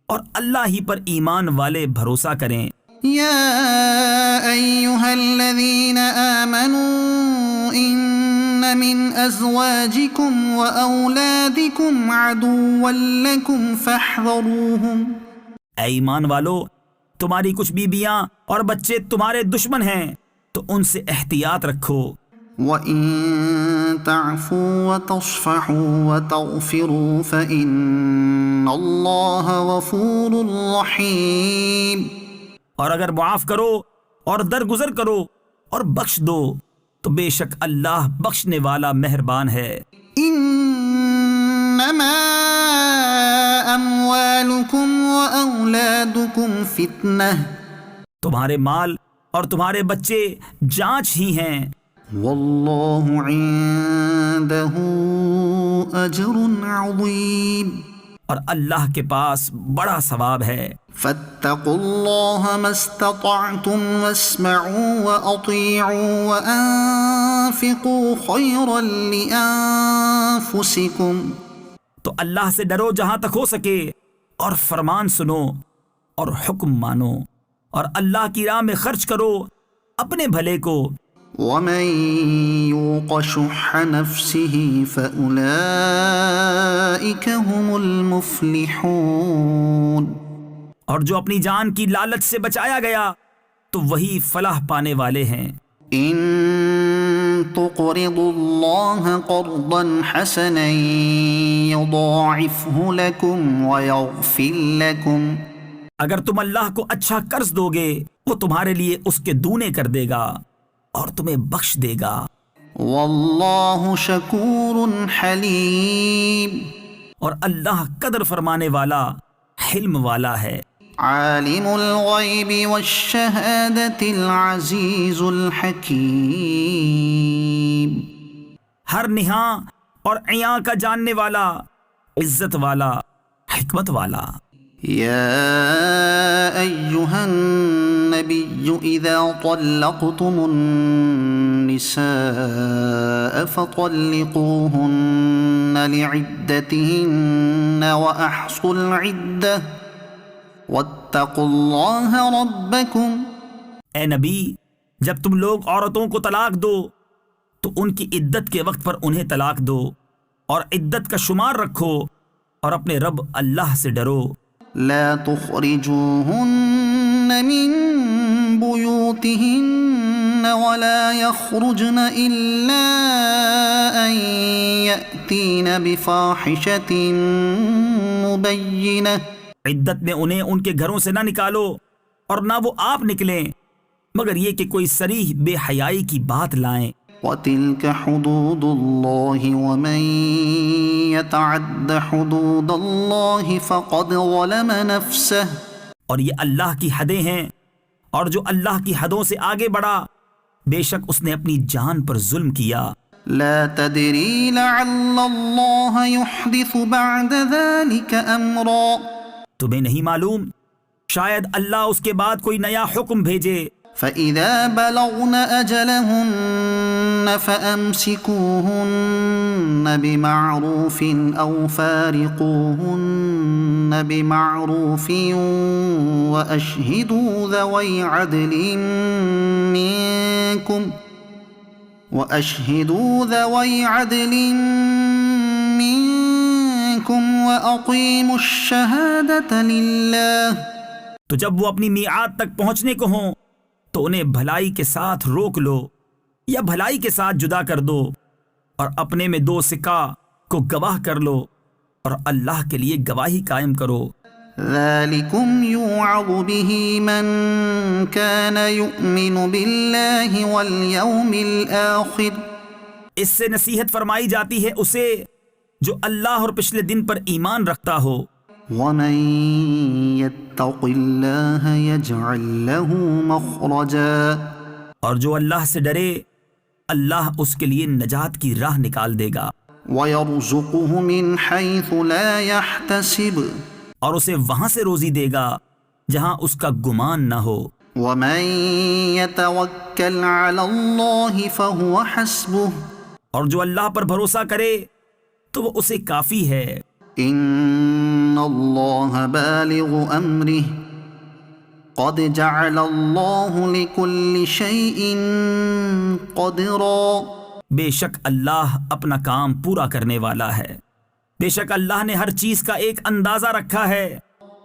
اور اللہ ہی پر ایمان والے بھروسہ کریں۔ یا ایہا الذین آمنوا ان من ازواجکم واولادکم عدوا لکم فاحذروہم۔ اے ایمان والو، تمہاری کچھ بیویاں اور بچے تمہارے دشمن ہیں تو ان سے احتیاط رکھو۔ وَإِن تَعْفُوا وَتَصْفَحُوا وَتَغْفِرُوا فَإِنَّ اللَّهَ غَفُورٌ رَّحِيمٌ۔ اور اگر معاف کرو اور درگزر کرو اور بخش دو تو بے شک اللہ بخشنے والا مہربان ہے۔ انما اموالکم واولادکم فتنہ۔ تمہارے مال اور تمہارے بچے جانچ ہی ہیں، واللہ عندہ اجر عظیم۔ اور اللہ کے پاس بڑا ثواب ہے۔ فاتقوا اللہ ما استطعتم واسمعوا واطیعوا وانفقوا خیرا لانفسکم۔ تو اللہ سے ڈرو جہاں تک ہو سکے، اور فرمان سنو اور حکم مانو، اور اللہ کی راہ میں خرچ کرو اپنے بھلے کو۔ وَمَن يُوقَ شُحَّ نَفْسِهِ فَأُولَئِكَ هُمُ الْمُفْلِحُونَ۔ اور جو اپنی جان کی لالچ سے بچایا گیا تو وہی فلاح پانے والے ہیں۔ إِن تُقْرِضُوا اللَّهَ قَرْضًا حَسَنًا يُضَاعِفْهُ لَكُمْ وَيَغْفِرْ لَكُمْ۔ اگر تم اللہ کو اچھا قرض دو گے وہ تمہارے لیے اس کے دونے کر دے گا اور تمہیں بخش دے گا۔ وَاللَّهُ شَكُورٌ حَلِيمٌ۔ اور اللہ قدر فرمانے والا، حلم والا ہے۔ عالم الغیب والشہادۃ العزیز الحکیم۔ ہر نہاں اور عیاں کا جاننے والا، عزت والا، حکمت والا۔ یا ایہا النبی اذا طلقتم النساء فطلقوهن لعدتهن واحصوا العدة واتقوا اللہ ربکم۔ اے نبی، جب تم لوگ عورتوں کو طلاق دو تو ان کی عدت کے وقت پر انہیں طلاق دو، اور عدت کا شمار رکھو، اور اپنے رب اللہ سے ڈرو۔ لا تخرجوهن من بيوتهن ولا يخرجن إلا أن يأتين بفاحشة مبينة۔ عدت میں انہیں ان کے گھروں سے نہ نکالو، اور نہ وہ آپ نکلیں مگر یہ کہ کوئی صریح بے حیائی کی بات لائیں۔ وَتِلْكَ حُدُودُ اللَّهِ وَمَن يَتَعَدَّ حُدُودَ اللَّهِ فَقَدْ ظَلَمَ نَفْسَهُ۔ اور یہ اللہ کی حدیں ہیں، اور جو اللہ کی حدوں سے آگے بڑھا بے شک اس نے اپنی جان پر ظلم کیا۔ لا تدری لعل اللہ يحدث بعد ذلك امرا۔ تمہیں نہیں معلوم، شاید اللہ اس کے بعد کوئی نیا حکم بھیجے۔ فَإِذَا بَلَغْنَ أَجَلَهُنَّ فَأَمْسِكُوهُنَّ بِمَعْرُوفٍ أَوْ فَارِقُوهُنَّ بِمَعْرُوفٍ وَأَشْهِدُوا ذَوَيْ عَدْلٍ مِّنكُمْ وَأَقِيمُوا الشَّهَادَةَ لِلَّهِ۔ تو جب وہ اپنی میعاد تک پہنچنے کو ہوں تو انہیں بھلائی کے ساتھ روک لو یا بھلائی کے ساتھ جدا کر دو، اور اپنے میں دو سکہ کو گواہ کر لو، اور اللہ کے لیے گواہی قائم کرو۔ ذلكم يوعظ به من كان يؤمن بالله واليوم الآخر، اس سے نصیحت فرمائی جاتی ہے اسے جو اللہ اور پچھلے دن پر ایمان رکھتا ہو۔ ومن يتق الله يجعل له مخرجا، اور جو اللہ سے ڈرے اللہ اس کے لیے نجات کی راہ نکال دے گا، ويرزقه من حيث لا يحتسب، اور اسے وہاں سے روزی دے گا جہاں اس کا گمان نہ ہو۔ ومن يتوكل على الله فهو حسبه، اور جو اللہ پر بھروسہ کرے تو وہ اسے کافی ہے۔ ان الله بالغ امره قد جعل الله لكل شيء قدرا، بے شک اللہ اپنا کام پورا کرنے والا ہے، بے شک اللہ نے ہر چیز کا ایک اندازہ رکھا ہے۔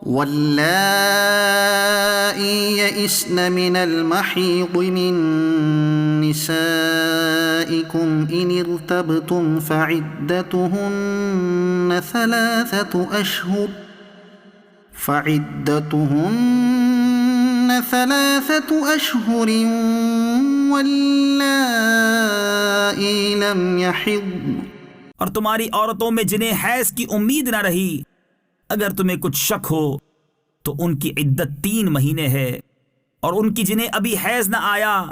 واللائي يئسن من المحيض من نسائكم إن ارتبتم فعدتهن ثلاثة أشهر واللائي لم يحضن، اور تمہاری عورتوں میں جنہیں حیض کی امید نہ رہی اگر تمہیں کچھ شک ہو تو ان کی عدت 3 مہینے ہے، اور ان کی جنہیں ابھی حیض نہ آیا۔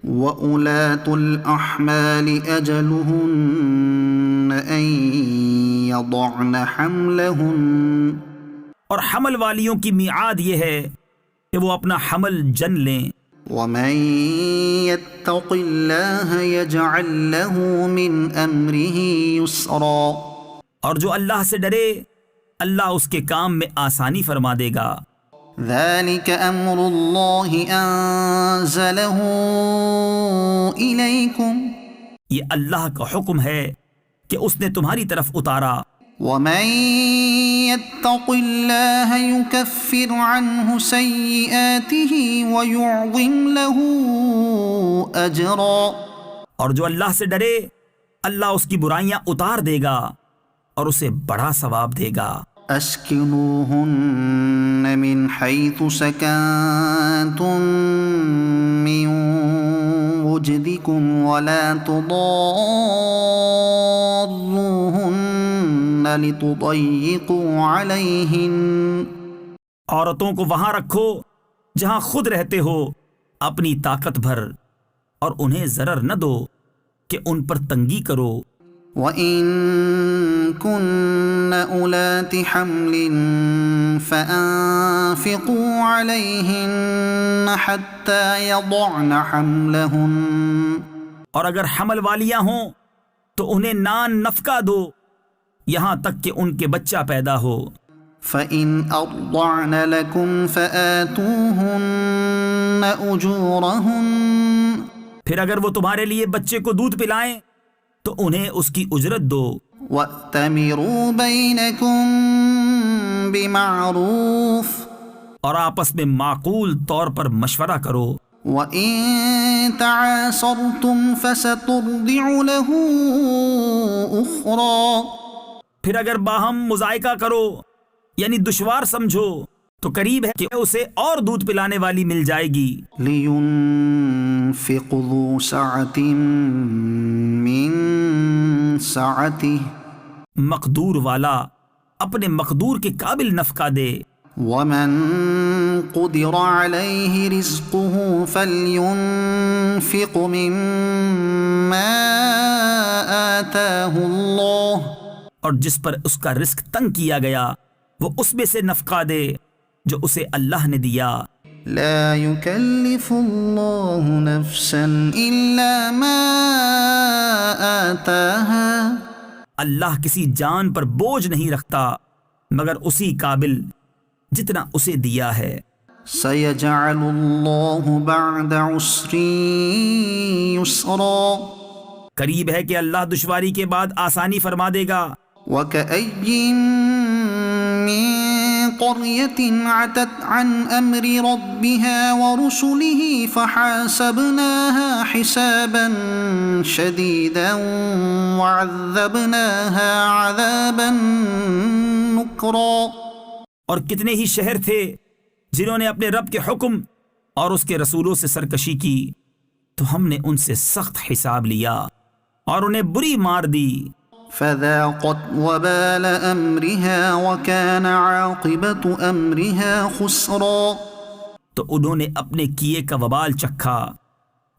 وَأُولَاتُ الْأَحْمَالِ أَجَلُهُنَّ أَن يَضَعْنَ حَمْلَهُنَّ، اور حمل والیوں کی میعاد یہ ہے کہ وہ اپنا حمل جن لیں۔ وَمَن يَتَّقِ اللَّهَ يَجْعَل لَّهُ مِنْ أَمْرِهِ يُسْرًا، اور جو اللہ سے ڈرے اللہ اس کے کام میں آسانی فرما دے گا۔ ذَلِكَ أَمْرُ اللَّهِ أَنزَلَهُ إِلَيْكُمْ، یہ اللہ کا حکم ہے کہ اس نے تمہاری طرف اتارا۔ وَمَن يَتَّقِ اللَّهَ يُكَفِّرْ عَنْهُ سَيِّئَاتِهِ وَيُعْظِمْ لَهُ أَجْرًا، اور جو اللہ سے ڈرے اللہ اس کی برائیاں اتار دے گا اور اسے بڑا ثواب دے گا۔ أَسْكِنُوهُنَّ مِنْ حَيْثُ سَكَنْتُم مِّن وُجْدِكُمْ وَلَا تُضَارُّوهُنَّ لِتُضَيِّقُوا عَلَيْهِنَّ، عورتوں کو وہاں رکھو جہاں خود رہتے ہو اپنی طاقت بھر، اور انہیں ضرر نہ دو کہ ان پر تنگی کرو۔ وَإِن كُنَّ أُولَاتِ حَمْلٍ فَأَنفِقُوا عَلَيْهِنَّ حَتَّى يَضَعْنَ حَمْلَهُنَّ، اور اگر حمل والیاں ہوں تو انہیں نان نفقہ دو یہاں تک کہ ان کے بچہ پیدا ہو۔ فَإِنْ أَرْضَعْنَ لَكُمْ فَآتُوهُنَّ أُجُورَهُنَّ، پھر اگر وہ تمہارے لیے بچے کو دودھ پلائیں تو انہیں اس کی اجرت دو۔ وَأْتَمِرُوا بَيْنَكُمْ بِمَعْرُوفٍ، اور آپس میں معقول طور پر مشورہ کرو۔ وَإِن تَعَاصَرْتُمْ فَسَتُرْضِعُ لَهُ أُخْرَى، پھر اگر باہم مذائقہ کرو یعنی دشوار سمجھو تو قریب ہے کہ اسے اور دودھ پلانے والی مل جائے گی۔ لِيُنْفِقْ ذُو سَعَةٍ مِّن سَعَتِهِ، مقدور والا اپنے مقدور کے قابل نفقہ دے۔ وَمَن قُدِرَ عَلَيْهِ رِزْقُهُ فَلْيُنْفِقْ مِمَّا آتَاهُ اللَّهُ، اور جس پر اس کا رزق تنگ کیا گیا وہ اس میں سے نفقہ دے جو اسے اللہ نے دیا۔ لا يكلف الله نفسا إلا ما آتاها، اللہ کسی جان پر بوجھ نہیں رکھتا مگر اسی قابل جتنا اسے دیا ہے۔ سيجعل الله بعد عسر يسرا، قریب ہے کہ اللہ دشواری کے بعد آسانی فرما دے گا۔ وَكَأَيٍّ مِّن قرية عتت عن أمر ربها ورسله فحاسبناها حسابا شديدا وعذبناها عذابا نكرا۔ اور کتنے ہی شہر تھے جنہوں نے اپنے رب کے حکم اور اس کے رسولوں سے سرکشی کی، تو ہم نے ان سے سخت حساب لیا اور انہیں بری مار دی۔ فذاقت وبال أمرها وكان عاقبة أمرها خسرا۔ تو انہوں نے اپنے کیے کا وبال چکھا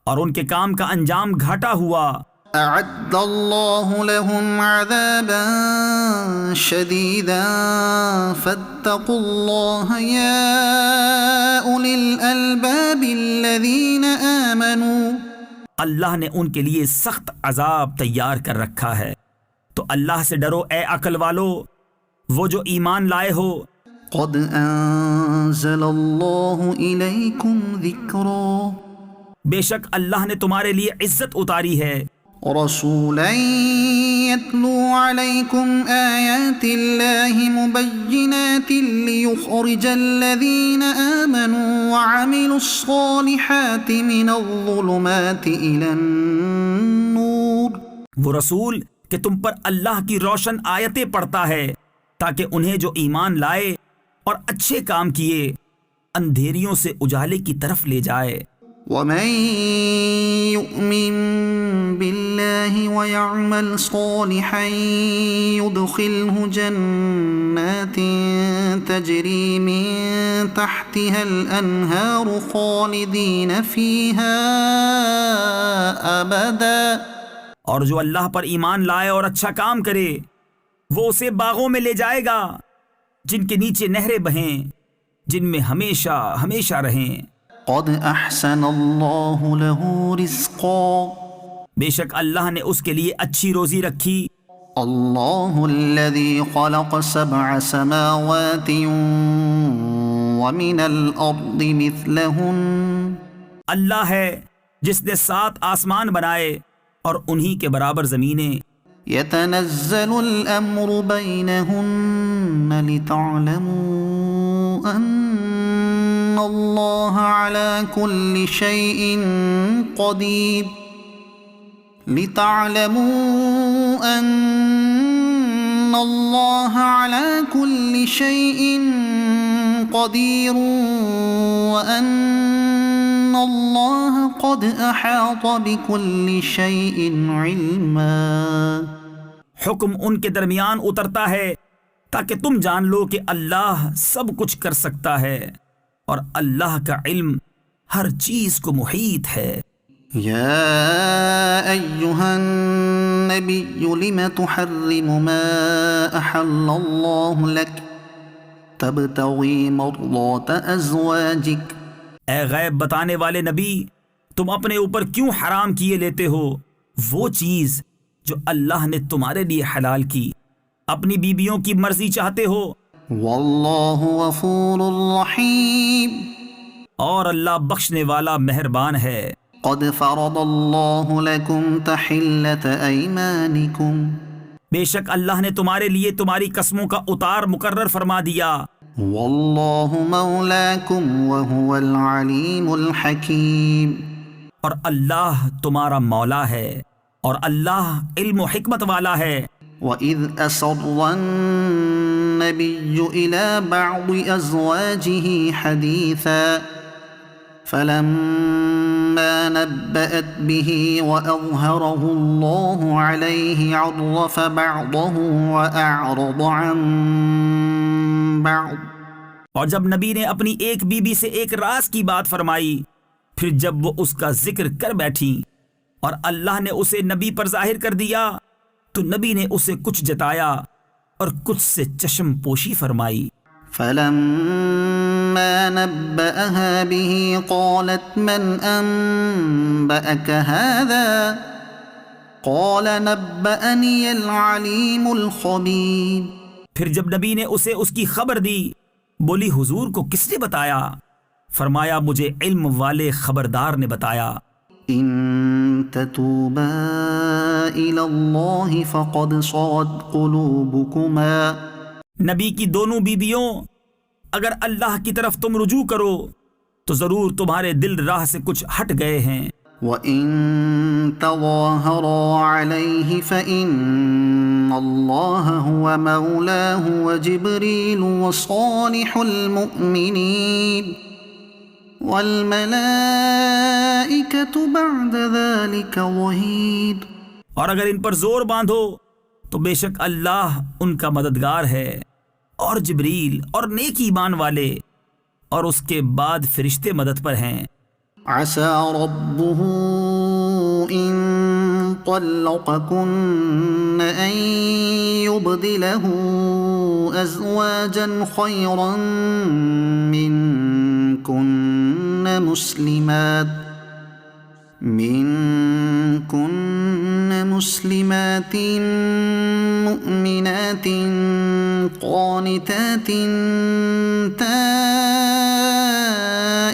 اور ان کے کام کا انجام گھاٹا ہوا۔ أعد الله لهم عذابا شديدا فاتقوا الله يا أولي الألباب الذين آمنوا۔ اللہ نے ان کے لیے سخت عذاب تیار کر رکھا ہے، تو اللہ سے ڈرو اے عقل والو، وہ جو ایمان لائے ہو۔ قد أنزل الله إليكم ذكرا۔ بے شک اللہ نے تمہارے لیے عزت اتاری ہے، رسولا يتلو عليكم آيات الله مبينات ليخرج الذين آمنوا وعملوا الصالحات من الظلمات إلى النور۔ وہ رسول کہ تم پر اللہ کی روشن آیتیں پڑھتا ہے تاکہ انہیں جو ایمان لائے اور اچھے کام کیے اندھیریوں سے اجالے کی طرف لے جائے۔ ومن يؤمن بالله ويعمل صالحا يدخله جنات تجري من تحتها الأنهار خالدين فيها أبدا۔ اور جو اللہ پر ایمان لائے اور اچھا کام کرے وہ اسے باغوں میں لے جائے گا جن کے نیچے نہریں بہیں، جن میں ہمیشہ ہمیشہ رہیں۔ قد احسن اللہ له رزقا۔ بے شک اللہ نے اس کے لیے اچھی روزی رکھی۔ اللہ الذي خلق 7 سماوات ومن الارض مثلهن۔ اللہ ہے جس نے 7 آسمان بنائے اور انہی کے برابر زمینیں۔ يتنزل الامر بينهن لتعلموا ان اللہ على كل شيء قدیر۔ لتعلموا ان اللہ على كل شيء قدیر وان اللہ قد احاط بكل شيء علما۔ حکم ان کے درمیان اترتا ہے تاکہ تم جان لو کہ اللہ سب کچھ کر سکتا ہے اور اللہ کا علم ہر چیز کو محیط ہے۔ یا ایہا النبی لم تحرم ما احل اللہ لک تبتغی مرضات ازواجک۔ اے غیب بتانے والے نبی، تم اپنے اوپر کیوں حرام کیے لیتے ہو وہ چیز جو اللہ نے تمہارے لیے حلال کی؟ اپنی بیویوں کی مرضی چاہتے ہو۔ واللہ غفور رحیم۔ اور اللہ بخشنے والا مہربان ہے۔ قد فرض اللہ لکم تحلۃ ایمانکم۔ بے شک اللہ نے تمہارے لیے تمہاری قسموں کا اتار مقرر فرما دیا۔ واللہ مولاکم وہو العلیم الحکیم۔ اور اللہ تمہارا مولا ہے اور اللہ علم و حکمت والا ہے۔ وَإِذْ أَسَرَّ النَّبِيُّ إِلَى بَعْضِ أَزْوَاجِهِ حَدِيثًا فَلَمَّا نَبَّأَتْ بِهِ وَأَظْهَرَهُ اللَّهُ عَلَيْهِ عَرَّفَ بَعْضَهُ وَأَعْرَضَ عَن بَعْضٍ۔ اور جب نبی نے اپنی ایک بیوی سے ایک راز کی بات فرمائی، پھر جب وہ اس کا ذکر کر بیٹھی اور اللہ نے اسے نبی پر ظاہر کر دیا تو نبی نے اسے کچھ جتایا اور کچھ سے چشم پوشی فرمائی۔ فَلَمَّا نَبَّأَهَا بِهِ قَالَتْ مَنْ أَنبَأَكَ هَذَا قَالَ نَبَّأَنِيَ الْعَلِيمُ الْخَبِيرُ۔ پھر جب نبی نے اسے اس کی خبر دی، بولی حضور کو کس نے بتایا؟ فرمایا مجھے علم والے خبردار نے بتایا۔ ان تتوبا الى اللہ فقد صغت قلوبكما۔ نبی کی دونوں بیویوں اگر اللہ کی طرف تم رجوع کرو تو ضرور تمہارے دل راہ سے کچھ ہٹ گئے ہیں۔ وَإِن تَظَاهَرَا عَلَيْهِ فَإِنَّ اللَّهَ هُوَ مَوْلَاهُ وَجِبْرِيلُ وَصَالِحُ الْمُؤْمِنِينَ وَالْمَلَائِكَةُ بَعْدَ ذَلِكَ ظَهِيرٌ۔ اور اگر ان پر زور باندھو تو بے شک اللہ ان کا مددگار ہے، اور جبریل اور نیک ایمان والے، اور اس کے بعد فرشتے مدد پر ہیں۔ عسى ربه إن طلقكن أن يبدله أزواجا خيرا منكن مسلمات مؤمنات قانتات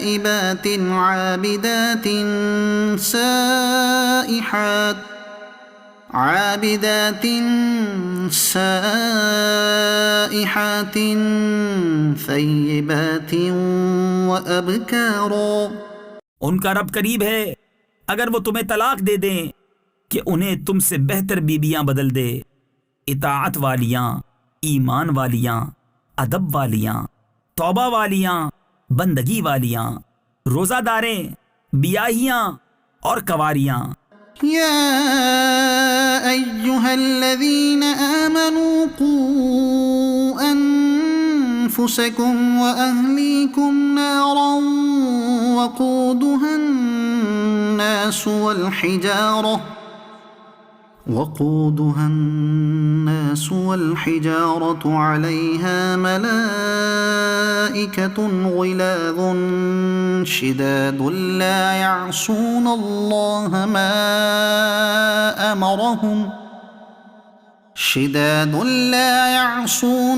تائبات عابدات سائحات ثيبات وأبكارا۔ ان کا رب قریب ہے اگر وہ تمہیں طلاق دے دیں کہ انہیں تم سے بہتر بیویاں بدل دے، اطاعت والیاں، ایمان والیاں، ادب والیاں، توبہ والیاں، بندگی والیاں، روزہ داریں، بیاہیاں اور کنواریاں۔ يا أيها الذين آمنوا قوا أنفسكم وأهليكم نارا وقودها الناس والحجارة عليها ملائكة غلاظ شداد لا يعصون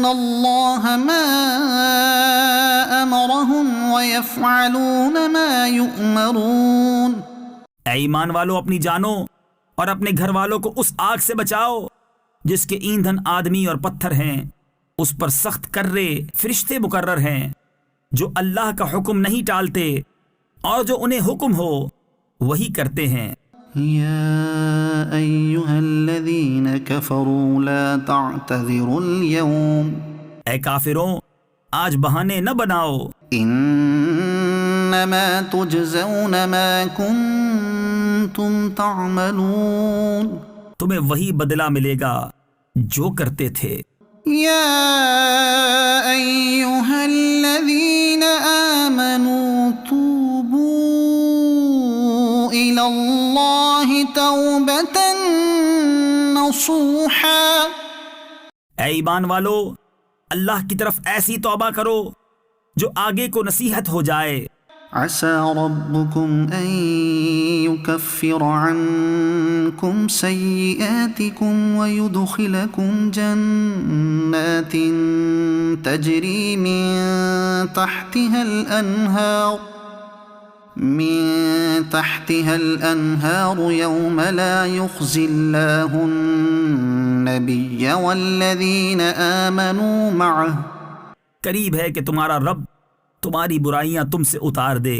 الله ما أمرهم ويفعلون ما يؤمرون۔ اے ایمان والو، اپنی جانوں اور اپنے گھر والوں کو اس آگ سے بچاؤ جس کے ایندھن آدمی اور پتھر ہیں، اس پر سخت کرے فرشتے مقرر ہیں جو اللہ کا حکم نہیں ٹالتے اور جو انہیں حکم ہو وہی کرتے ہیں۔ يا أيها الذين كفروا لا تعتذروا اليوم، اے کافروں، آج بہانے نہ بناؤ، انما تجزون ما کنتم تعملون، تمہیں وہی بدلہ ملے گا جو کرتے تھے۔ یا ایہا الذین آمنوا توبوا الی اللہ توبۃ نصوحا، اے ایمان والو، اللہ کی طرف ایسی توبہ کرو جو آگے کو نصیحت ہو جائے۔ عسى ربكم أن يكفر عنكم سيئاتكم ويدخلكم جنات تجري من تحتها الأنهار يوم لا يخزي الله النبي والذين آمنوا معه۔ قریب ہے کہ تمہارا رب تمہاری برائیاں تم سے اتار دے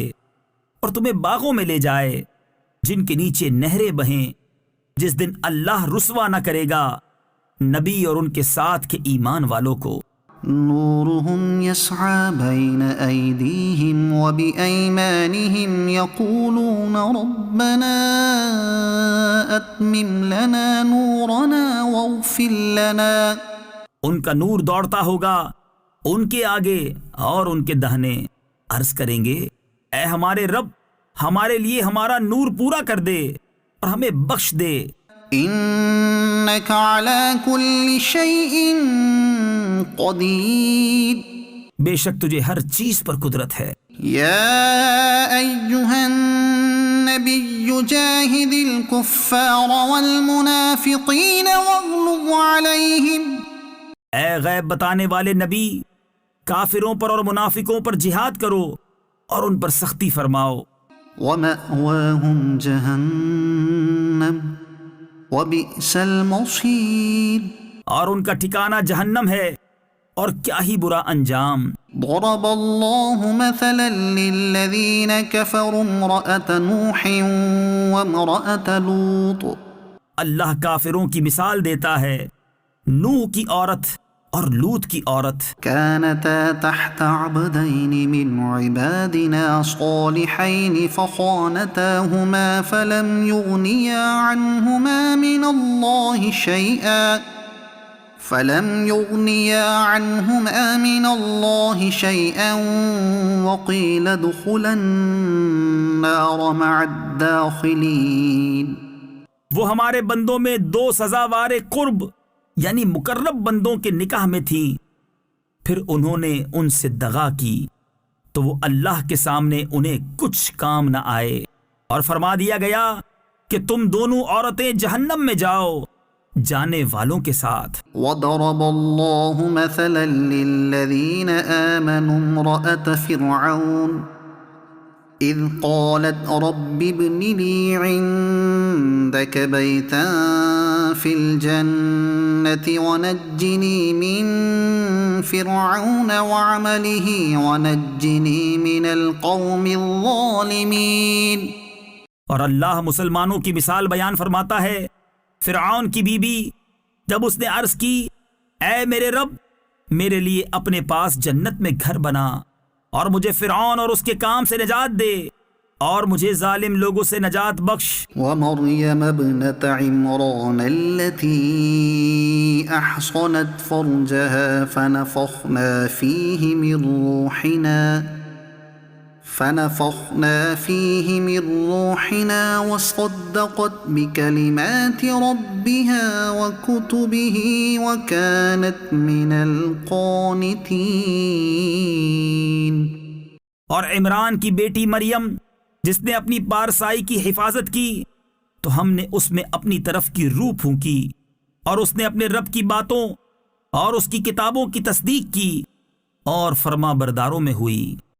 اور تمہیں باغوں میں لے جائے جن کے نیچے نہریں بہیں، جس دن اللہ رسوا نہ کرے گا نبی اور ان کے ساتھ کے ایمان والوں کو۔ نورهم يسعى بين أيديهم وبأيمانهم يقولون ربنا أتمم لنا نورنا واغفر لنا۔ ان کا نور دوڑتا ہوگا ان کے آگے اور ان کے دہنے، عرض کریں گے اے ہمارے رب، ہمارے لیے ہمارا نور پورا کر دے اور ہمیں بخش دے۔ انک علی کل شیء قدیر، بے شک تجھے ہر چیز پر قدرت ہے۔ یا ایہا النبی جاہد الکفار والمنافقین واغلظ علیہم، اے غیب بتانے والے نبی، کافروں پر اور منافقوں پر جہاد کرو اور ان پر سختی فرماؤ۔ وَمَأْوَاهُمْ جَهَنَّمُ وَبِئْسَ الْمَصِيرُ، اور ان کا ٹھکانہ جہنم ہے اور کیا ہی برا انجام۔ ضرب الله مثلا للذين كفروا امرأة نوح وامرأة لوط اللہ کافروں کی مثال دیتا ہے نوح کی عورت اور لوط کی عورت۔ كانتا تحت عبدين من عبادنا صالحين فخانتاهما فلم يغنيا عنهما من الله شيئا وقيل ادخلا النار مع الداخلين۔ وہ ہمارے بندوں میں دو سزاوار قرب یعنی مقرب بندوں کے نکاح میں تھی، پھر انہوں نے ان سے دغا کی تو وہ اللہ کے سامنے انہیں کچھ کام نہ آئے، اور فرما دیا گیا کہ تم دونوں عورتیں جہنم میں جاؤ جانے والوں کے ساتھ۔ وضرب الله مثلا للذين آمنوا امرأة فرعون إذ قالت رب ابن لي عندك بيتا في الجنة ونجني من فرعون وعمله ونجني من القوم الظالمين۔ اور اللہ مسلمانوں کی مثال بیان فرماتا ہے فرعون کی بیوی جب اس نے عرض کی اے میرے رب میرے لیے اپنے پاس جنت میں گھر بنا اور مجھے فرعون اور اس کے کام سے نجات دے اور مجھے ظالم لوگوں سے نجات بخش۔ ومريم ابنة عمران التي أحصنت فرجها فنفخنا فيه من روحنا وصدقت بكلمات ربها وكتبه وكانت من القانتين۔ اور عمران کی بیٹی مریم جس نے اپنی پارسائی کی حفاظت کی تو ہم نے اس میں اپنی طرف کی روح پھونکی اور اس نے اپنے رب کی باتوں اور اس کی کتابوں کی تصدیق کی اور فرما برداروں میں ہوئی۔